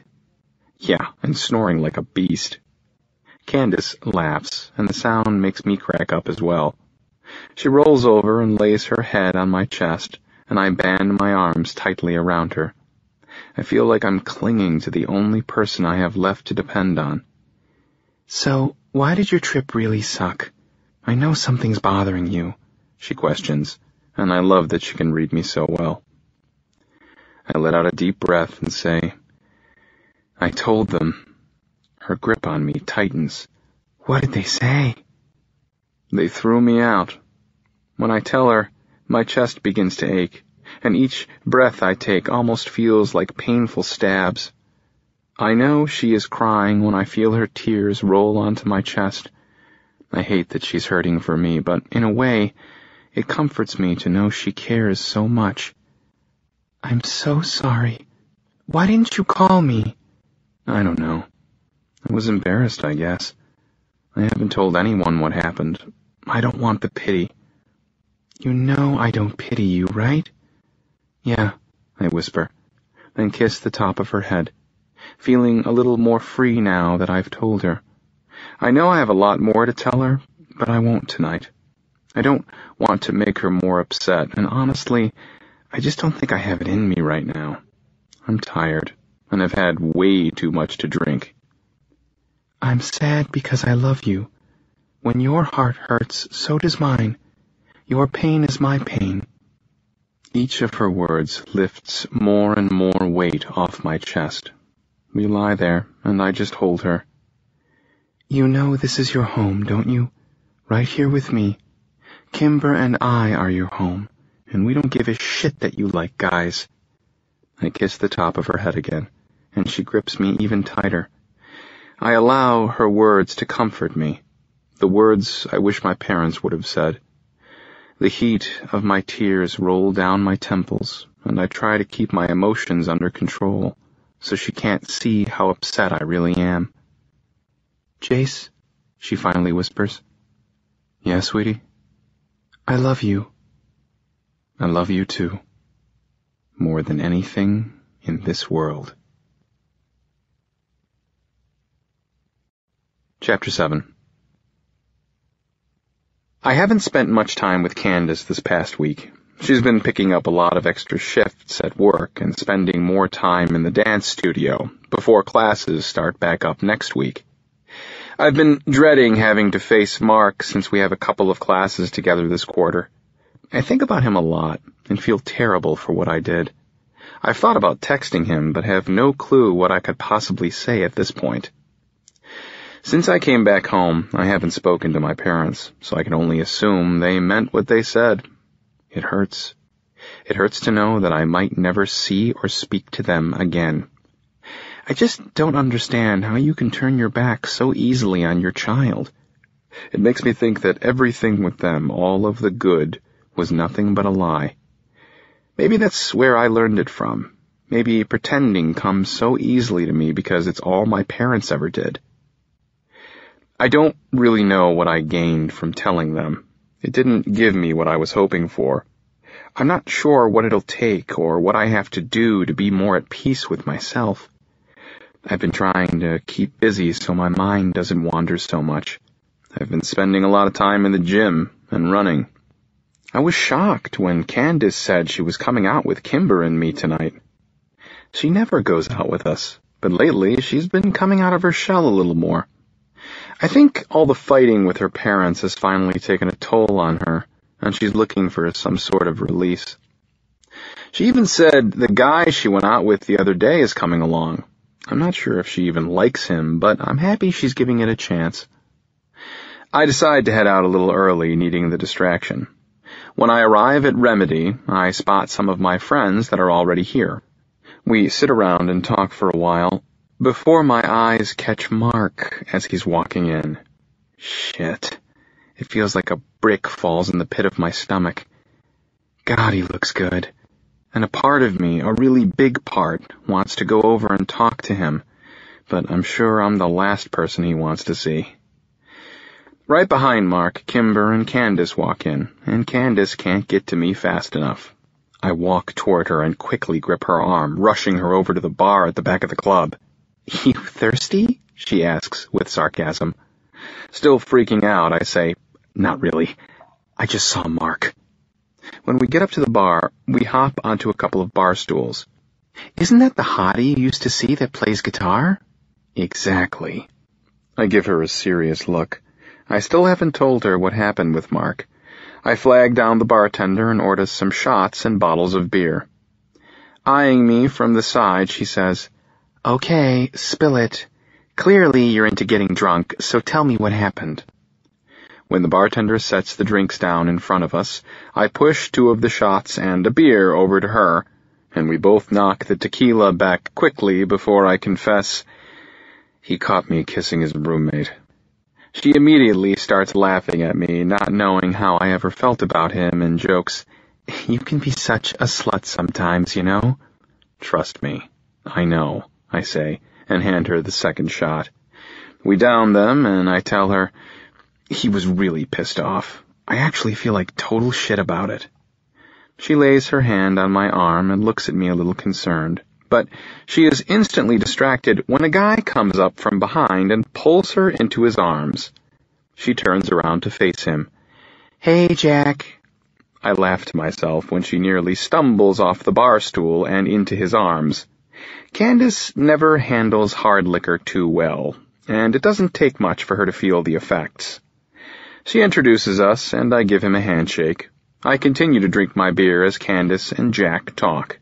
"Yeah, and snoring like a beast." Candace laughs, and the sound makes me crack up as well. She rolls over and lays her head on my chest, and I band my arms tightly around her. I feel like I'm clinging to the only person I have left to depend on. "So, why did your trip really suck? I know something's bothering you," she questions, and I love that she can read me so well. I let out a deep breath and say, "I told them." Her grip on me tightens. "What did they say?" "They threw me out." When I tell her, my chest begins to ache, and each breath I take almost feels like painful stabs. I know she is crying when I feel her tears roll onto my chest. I hate that she's hurting for me, but in a way, it comforts me to know she cares so much. "I'm so sorry. Why didn't you call me?" "I don't know. I was embarrassed, I guess. I haven't told anyone what happened. I don't want the pity." "You know I don't pity you, right?" "Yeah," I whisper, then kiss the top of her head, feeling a little more free now that I've told her. I know I have a lot more to tell her, but I won't tonight. I don't want to make her more upset, and honestly, I just don't think I have it in me right now. I'm tired, and I've had way too much to drink. "I'm sad because I love you. When your heart hurts, so does mine. Your pain is my pain." Each of her words lifts more and more weight off my chest. We lie there, and I just hold her. "You know this is your home, don't you? Right here with me. Kimber and I are your home, and we don't give a shit that you like guys." I kiss the top of her head again, and she grips me even tighter. I allow her words to comfort me, the words I wish my parents would have said. The heat of my tears roll down my temples, and I try to keep my emotions under control, so she can't see how upset I really am. "Jace," she finally whispers. "Yeah, sweetie?" "I love you." "I love you too. More than anything in this world." Chapter 7. I haven't spent much time with Candace this past week. She's been picking up a lot of extra shifts at work and spending more time in the dance studio before classes start back up next week. I've been dreading having to face Mark since we have a couple of classes together this quarter. I think about him a lot and feel terrible for what I did. I've thought about texting him, but have no clue what I could possibly say at this point. Since I came back home, I haven't spoken to my parents, so I can only assume they meant what they said. It hurts. It hurts to know that I might never see or speak to them again. I just don't understand how you can turn your back so easily on your child. It makes me think that everything with them, all of the good, was nothing but a lie. Maybe that's where I learned it from. Maybe pretending comes so easily to me because it's all my parents ever did. I don't really know what I gained from telling them. It didn't give me what I was hoping for. I'm not sure what it'll take or what I have to do to be more at peace with myself. I've been trying to keep busy so my mind doesn't wander so much. I've been spending a lot of time in the gym and running. I was shocked when Candace said she was coming out with Kimber and me tonight. She never goes out with us, but lately she's been coming out of her shell a little more. I think all the fighting with her parents has finally taken a toll on her, and she's looking for some sort of release. She even said the guy she went out with the other day is coming along. I'm not sure if she even likes him, but I'm happy she's giving it a chance. I decide to head out a little early, needing the distraction. When I arrive at Remedy, I spot some of my friends that are already here. We sit around and talk for a while, before my eyes catch Mark as he's walking in. Shit. It feels like a brick falls in the pit of my stomach. God, he looks good. And a part of me, a really big part, wants to go over and talk to him, but I'm sure I'm the last person he wants to see. Right behind Mark, Kimber and Candace walk in, and Candace can't get to me fast enough. I walk toward her and quickly grip her arm, rushing her over to the bar at the back of the club. You thirsty? She asks with sarcasm. Still freaking out, I say, Not really. I just saw Mark. When we get up to the bar, we hop onto a couple of bar stools. Isn't that the hottie you used to see that plays guitar? Exactly. I give her a serious look. I still haven't told her what happened with Mark. I flag down the bartender and order some shots and bottles of beer. Eyeing me from the side, she says, Okay, spill it. Clearly you're into getting drunk, so tell me what happened. When the bartender sets the drinks down in front of us, I push 2 of the shots and a beer over to her, and we both knock the tequila back quickly before I confess, he caught me kissing his roommate. She immediately starts laughing at me, not knowing how I ever felt about him, and jokes, You can be such a slut sometimes, you know? Trust me. I know, I say, and hand her the second shot. We down them, and I tell her, He was really pissed off. I actually feel like total shit about it. She lays her hand on my arm and looks at me a little concerned, but she is instantly distracted when a guy comes up from behind and pulls her into his arms. She turns around to face him. Hey, Jack. I laugh to myself when she nearly stumbles off the bar stool and into his arms. Candace never handles hard liquor too well, and it doesn't take much for her to feel the effects. She introduces us, and I give him a handshake. I continue to drink my beer as Candace and Jack talk.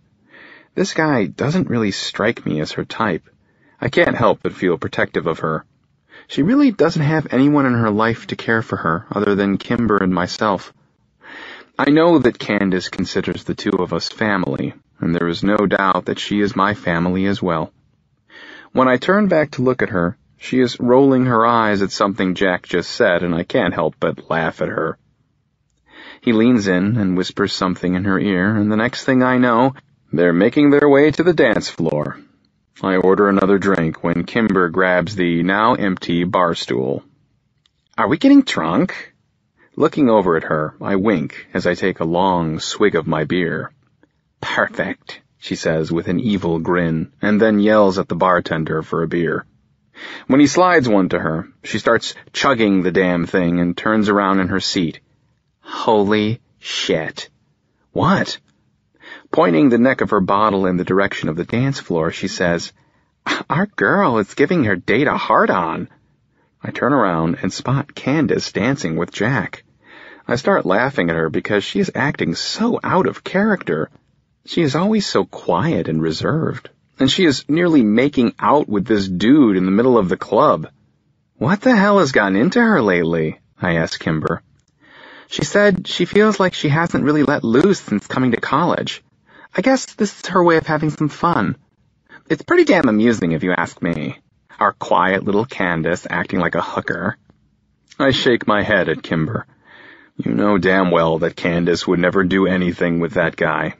This guy doesn't really strike me as her type. I can't help but feel protective of her. She really doesn't have anyone in her life to care for her other than Kimber and myself. I know that Candace considers the 2 of us family, and there is no doubt that she is my family as well. When I turn back to look at her, she is rolling her eyes at something Jack just said, and I can't help but laugh at her. He leans in and whispers something in her ear, and the next thing I know, they're making their way to the dance floor. I order another drink when Kimber grabs the now empty bar stool. Are we getting drunk? Looking over at her, I wink as I take a long swig of my beer. Perfect, she says with an evil grin, and then yells at the bartender for a beer. When he slides one to her, she starts chugging the damn thing and turns around in her seat. Holy shit. What? Pointing the neck of her bottle in the direction of the dance floor, she says, Our girl is giving her date a hard-on. I turn around and spot Candace dancing with Jack. I start laughing at her because she is acting so out of character. She is always so quiet and reserved, and she is nearly making out with this dude in the middle of the club. What the hell has gotten into her lately? I asked Kimber. She said she feels like she hasn't really let loose since coming to college. I guess this is her way of having some fun. It's pretty damn amusing if you ask me. Our quiet little Candace acting like a hooker. I shake my head at Kimber. You know damn well that Candace would never do anything with that guy.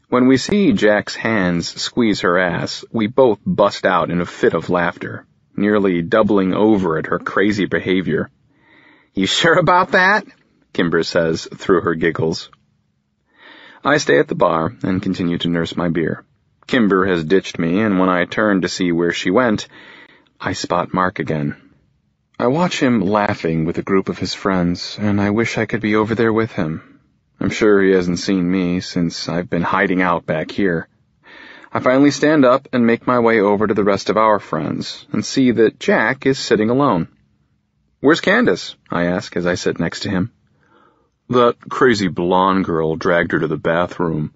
When we see Jack's hands squeeze her ass, we both bust out in a fit of laughter, nearly doubling over at her crazy behavior. You sure about that? Kimber says through her giggles. I stay at the bar and continue to nurse my beer. Kimber has ditched me, and when I turn to see where she went, I spot Mark again. I watch him laughing with a group of his friends, and I wish I could be over there with him. I'm sure he hasn't seen me since I've been hiding out back here. I finally stand up and make my way over to the rest of our friends, and see that Jack is sitting alone. Where's Candace? I ask as I sit next to him. That crazy blonde girl dragged her to the bathroom.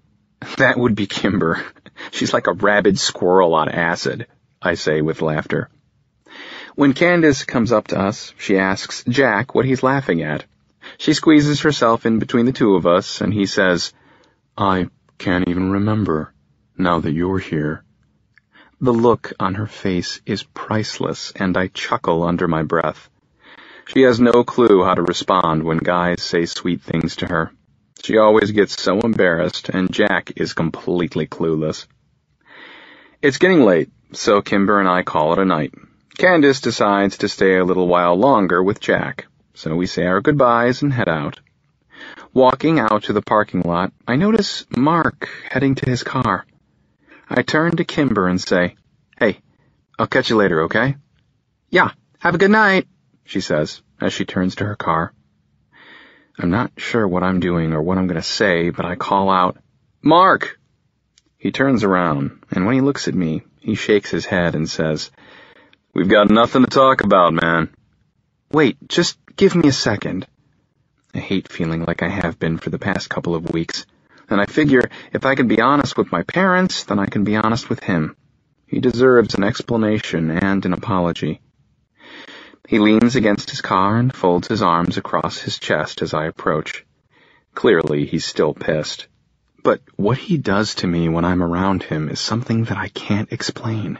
That would be Kimber. She's like a rabid squirrel on acid, I say with laughter. When Candace comes up to us, she asks Jack what he's laughing at. She squeezes herself in between the two of us, and he says, I can't even remember, now that you're here. The look on her face is priceless, and I chuckle under my breath. She has no clue how to respond when guys say sweet things to her. She always gets so embarrassed, and Jack is completely clueless. It's getting late, so Kimber and I call it a night. Candace decides to stay a little while longer with Jack, so we say our goodbyes and head out. Walking out to the parking lot, I notice Mark heading to his car. I turn to Kimber and say, Hey, I'll catch you later, okay? Yeah, have a good night, she says as she turns to her car. I'm not sure what I'm doing or what I'm going to say, but I call out, Mark! He turns around, and when he looks at me, he shakes his head and says, We've got nothing to talk about, man. Wait, just give me a second. I hate feeling like I have been for the past couple of weeks, and I figure if I can be honest with my parents, then I can be honest with him. He deserves an explanation and an apology. He leans against his car and folds his arms across his chest as I approach. Clearly, he's still pissed. But what he does to me when I'm around him is something that I can't explain.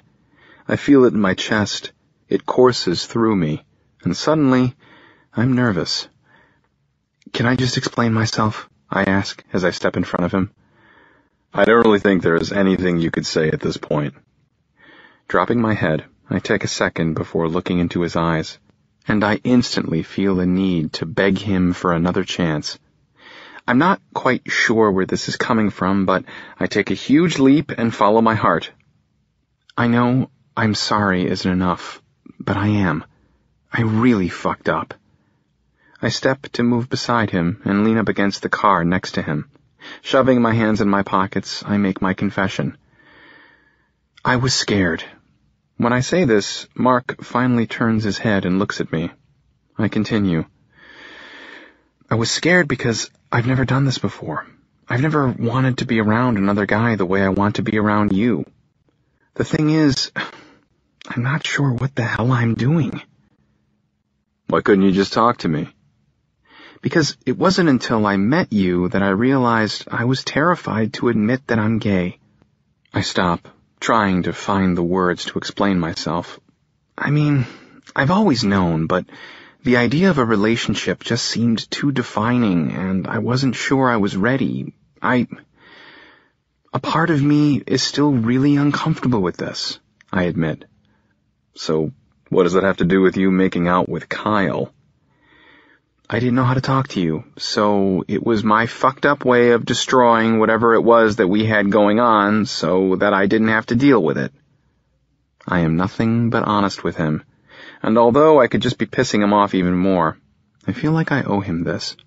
I feel it in my chest. It courses through me, and suddenly, I'm nervous. Can I just explain myself? I ask as I step in front of him. I don't really think there is anything you could say at this point. Dropping my head, I take a second before looking into his eyes, and I instantly feel the need to beg him for another chance. I'm not quite sure where this is coming from, but I take a huge leap and follow my heart. I know I'm sorry isn't enough, but I am. I really fucked up. I step to move beside him and lean up against the car next to him. Shoving my hands in my pockets, I make my confession. I was scared. When I say this, Mark finally turns his head and looks at me. I continue. I was scared because I've never done this before. I've never wanted to be around another guy the way I want to be around you. The thing is, I'm not sure what the hell I'm doing. Why couldn't you just talk to me? Because it wasn't until I met you that I realized I was terrified to admit that I'm gay. I stop, trying to find the words to explain myself. I mean, I've always known, but the idea of a relationship just seemed too defining, and I wasn't sure I was ready. A part of me is still really uncomfortable with this, I admit. So, what does that have to do with you making out with Kyle? I didn't know how to talk to you, so it was my fucked up way of destroying whatever it was that we had going on so that I didn't have to deal with it. I am nothing but honest with him, and although I could just be pissing him off even more, I feel like I owe him this.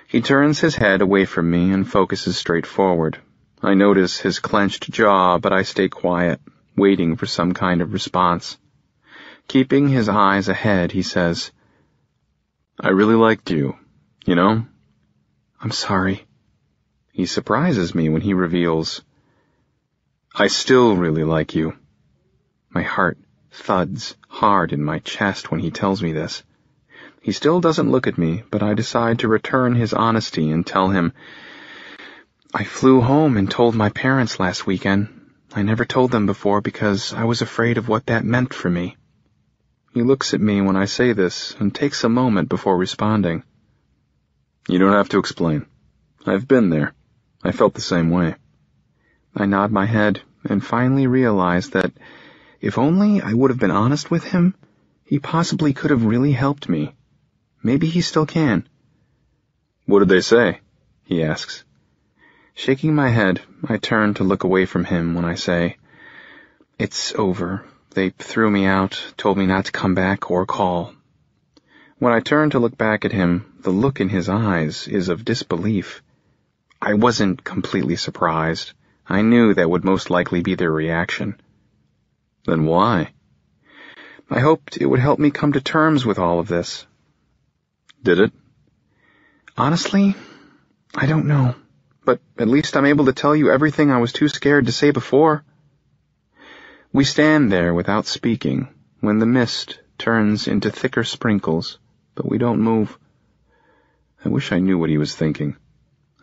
He turns his head away from me and focuses straight forward. I notice his clenched jaw, but I stay quiet, waiting for some kind of response. Keeping his eyes ahead, he says, "I really liked you, you know?" "I'm sorry." He surprises me when he reveals, "I still really like you." My heart thuds hard in my chest when he tells me this. He still doesn't look at me, but I decide to return his honesty and tell him, "I flew home and told my parents last weekend. I never told them before because I was afraid of what that meant for me." He looks at me when I say this and takes a moment before responding. "You don't have to explain. I've been there. I felt the same way." I nod my head and finally realize that if only I would have been honest with him, he possibly could have really helped me. Maybe he still can. "What did they say?" he asks. Shaking my head, I turn to look away from him when I say, "It's over. They threw me out, told me not to come back or call." When I turn to look back at him, the look in his eyes is of disbelief. I wasn't completely surprised. I knew that would most likely be their reaction. "Then why?" "I hoped it would help me come to terms with all of this." "Did it?" "Honestly, I don't know. But at least I'm able to tell you everything I was too scared to say before." We stand there without speaking when the mist turns into thicker sprinkles, but we don't move. I wish I knew what he was thinking.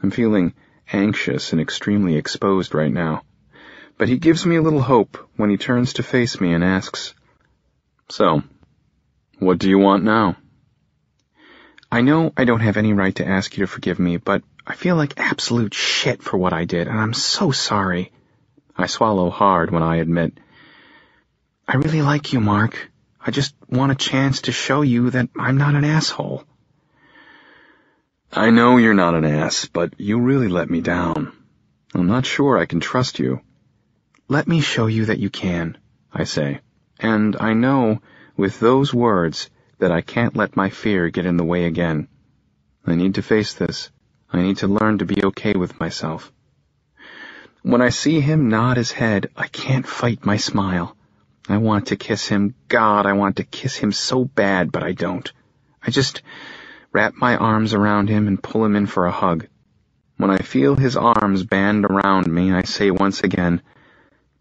I'm feeling anxious and extremely exposed right now, but he gives me a little hope when he turns to face me and asks, "So, what do you want now?" I know I don't have any right to ask you to forgive me, but I feel like absolute shit for what I did, and I'm so sorry. I swallow hard when I admit, "I really like you, Mark. I just want a chance to show you that I'm not an asshole." "I know you're not an ass, but you really let me down. I'm not sure I can trust you." "Let me show you that you can," I say, and I know with those words that I can't let my fear get in the way again. I need to face this. I need to learn to be okay with myself. When I see him nod his head, I can't fight my smile. I want to kiss him. God, I want to kiss him so bad, but I don't. I just wrap my arms around him and pull him in for a hug. When I feel his arms band around me, I say once again,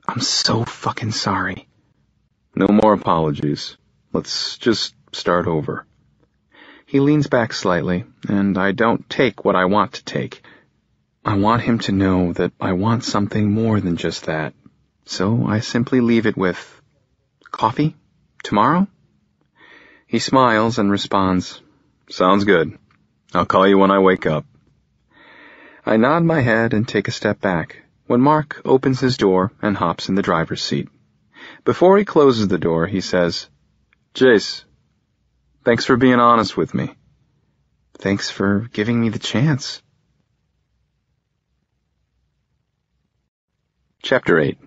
"I'm so fucking sorry." "No more apologies. Let's just start over." He leans back slightly, and I don't take what I want to take. I want him to know that I want something more than just that. So I simply leave it with, "Coffee? Tomorrow?" He smiles and responds, "Sounds good. I'll call you when I wake up." I nod my head and take a step back when Mark opens his door and hops in the driver's seat. Before he closes the door, he says, "Jace, thanks for being honest with me." "Thanks for giving me the chance." Chapter 8.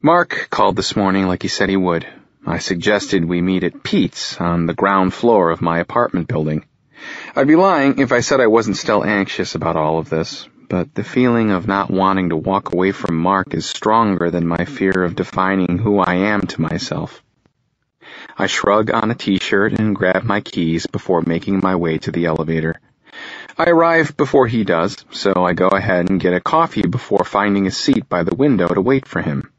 Mark called this morning like he said he would. I suggested we meet at Pete's on the ground floor of my apartment building. I'd be lying if I said I wasn't still anxious about all of this, but the feeling of not wanting to walk away from Mark is stronger than my fear of defining who I am to myself. I shrug on a t-shirt and grab my keys before making my way to the elevator. I arrive before he does, so I go ahead and get a coffee before finding a seat by the window to wait for him.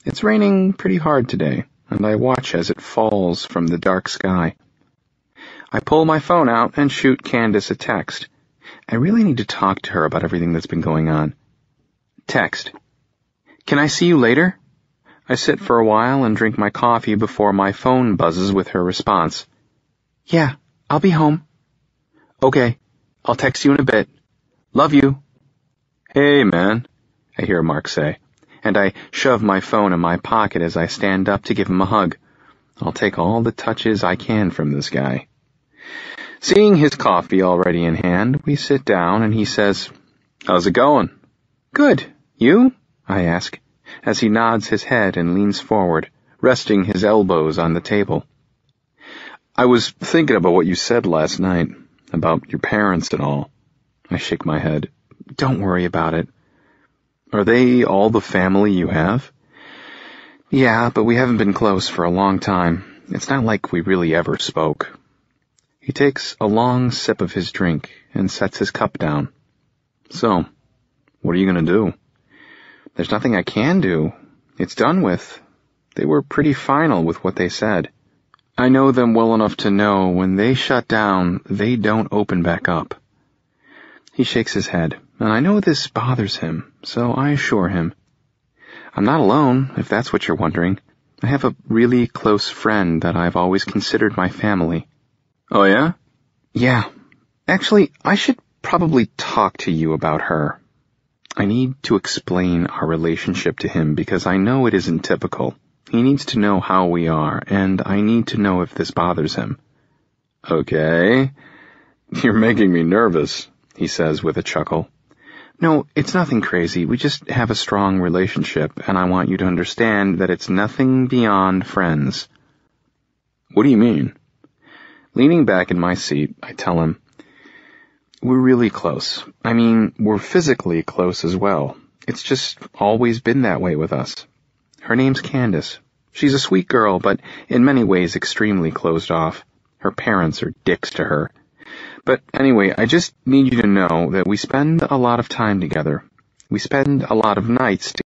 It's raining pretty hard today, and I watch as it falls from the dark sky. I pull my phone out and shoot Candace a text. I really need to talk to her about everything that's been going on. Text. "Can I see you later?" I sit for a while and drink my coffee before my phone buzzes with her response. "Yeah, I'll be home." "Okay, I'll text you in a bit. Love you." "Hey, man," I hear Mark say, and I shove my phone in my pocket as I stand up to give him a hug. I'll take all the touches I can from this guy. Seeing his coffee already in hand, we sit down and he says, "How's it going?" "Good. You?" I ask, as he nods his head and leans forward, resting his elbows on the table. "I was thinking about what you said last night, about your parents and all." I shake my head. "Don't worry about it." "Are they all the family you have?" Yeah, but we haven't been close for a long time. It's not like we really ever spoke. He takes a long sip of his drink and sets his cup down. So, what are you going to do? There's nothing I can do. It's done with. They were pretty final with what they said. I know them well enough to know when they shut down, they don't open back up. He shakes his head, and I know this bothers him, so I assure him. I'm not alone, if that's what you're wondering. I have a really close friend that I've always considered my family. Oh, yeah? Yeah. Actually, I should probably talk to you about her. I need to explain our relationship to him because I know it isn't typical. He needs to know how we are, and I need to know if this bothers him. Okay. You're making me nervous, he says with a chuckle. No, it's nothing crazy. We just have a strong relationship, and I want you to understand that it's nothing beyond friends. What do you mean? Leaning back in my seat, I tell him, we're really close. I mean, we're physically close as well. It's just always been that way with us. Her name's Candace. She's a sweet girl, but in many ways extremely closed off. Her parents are dicks to her. But anyway, I just need you to know that we spend a lot of time together. We spend a lot of nights together.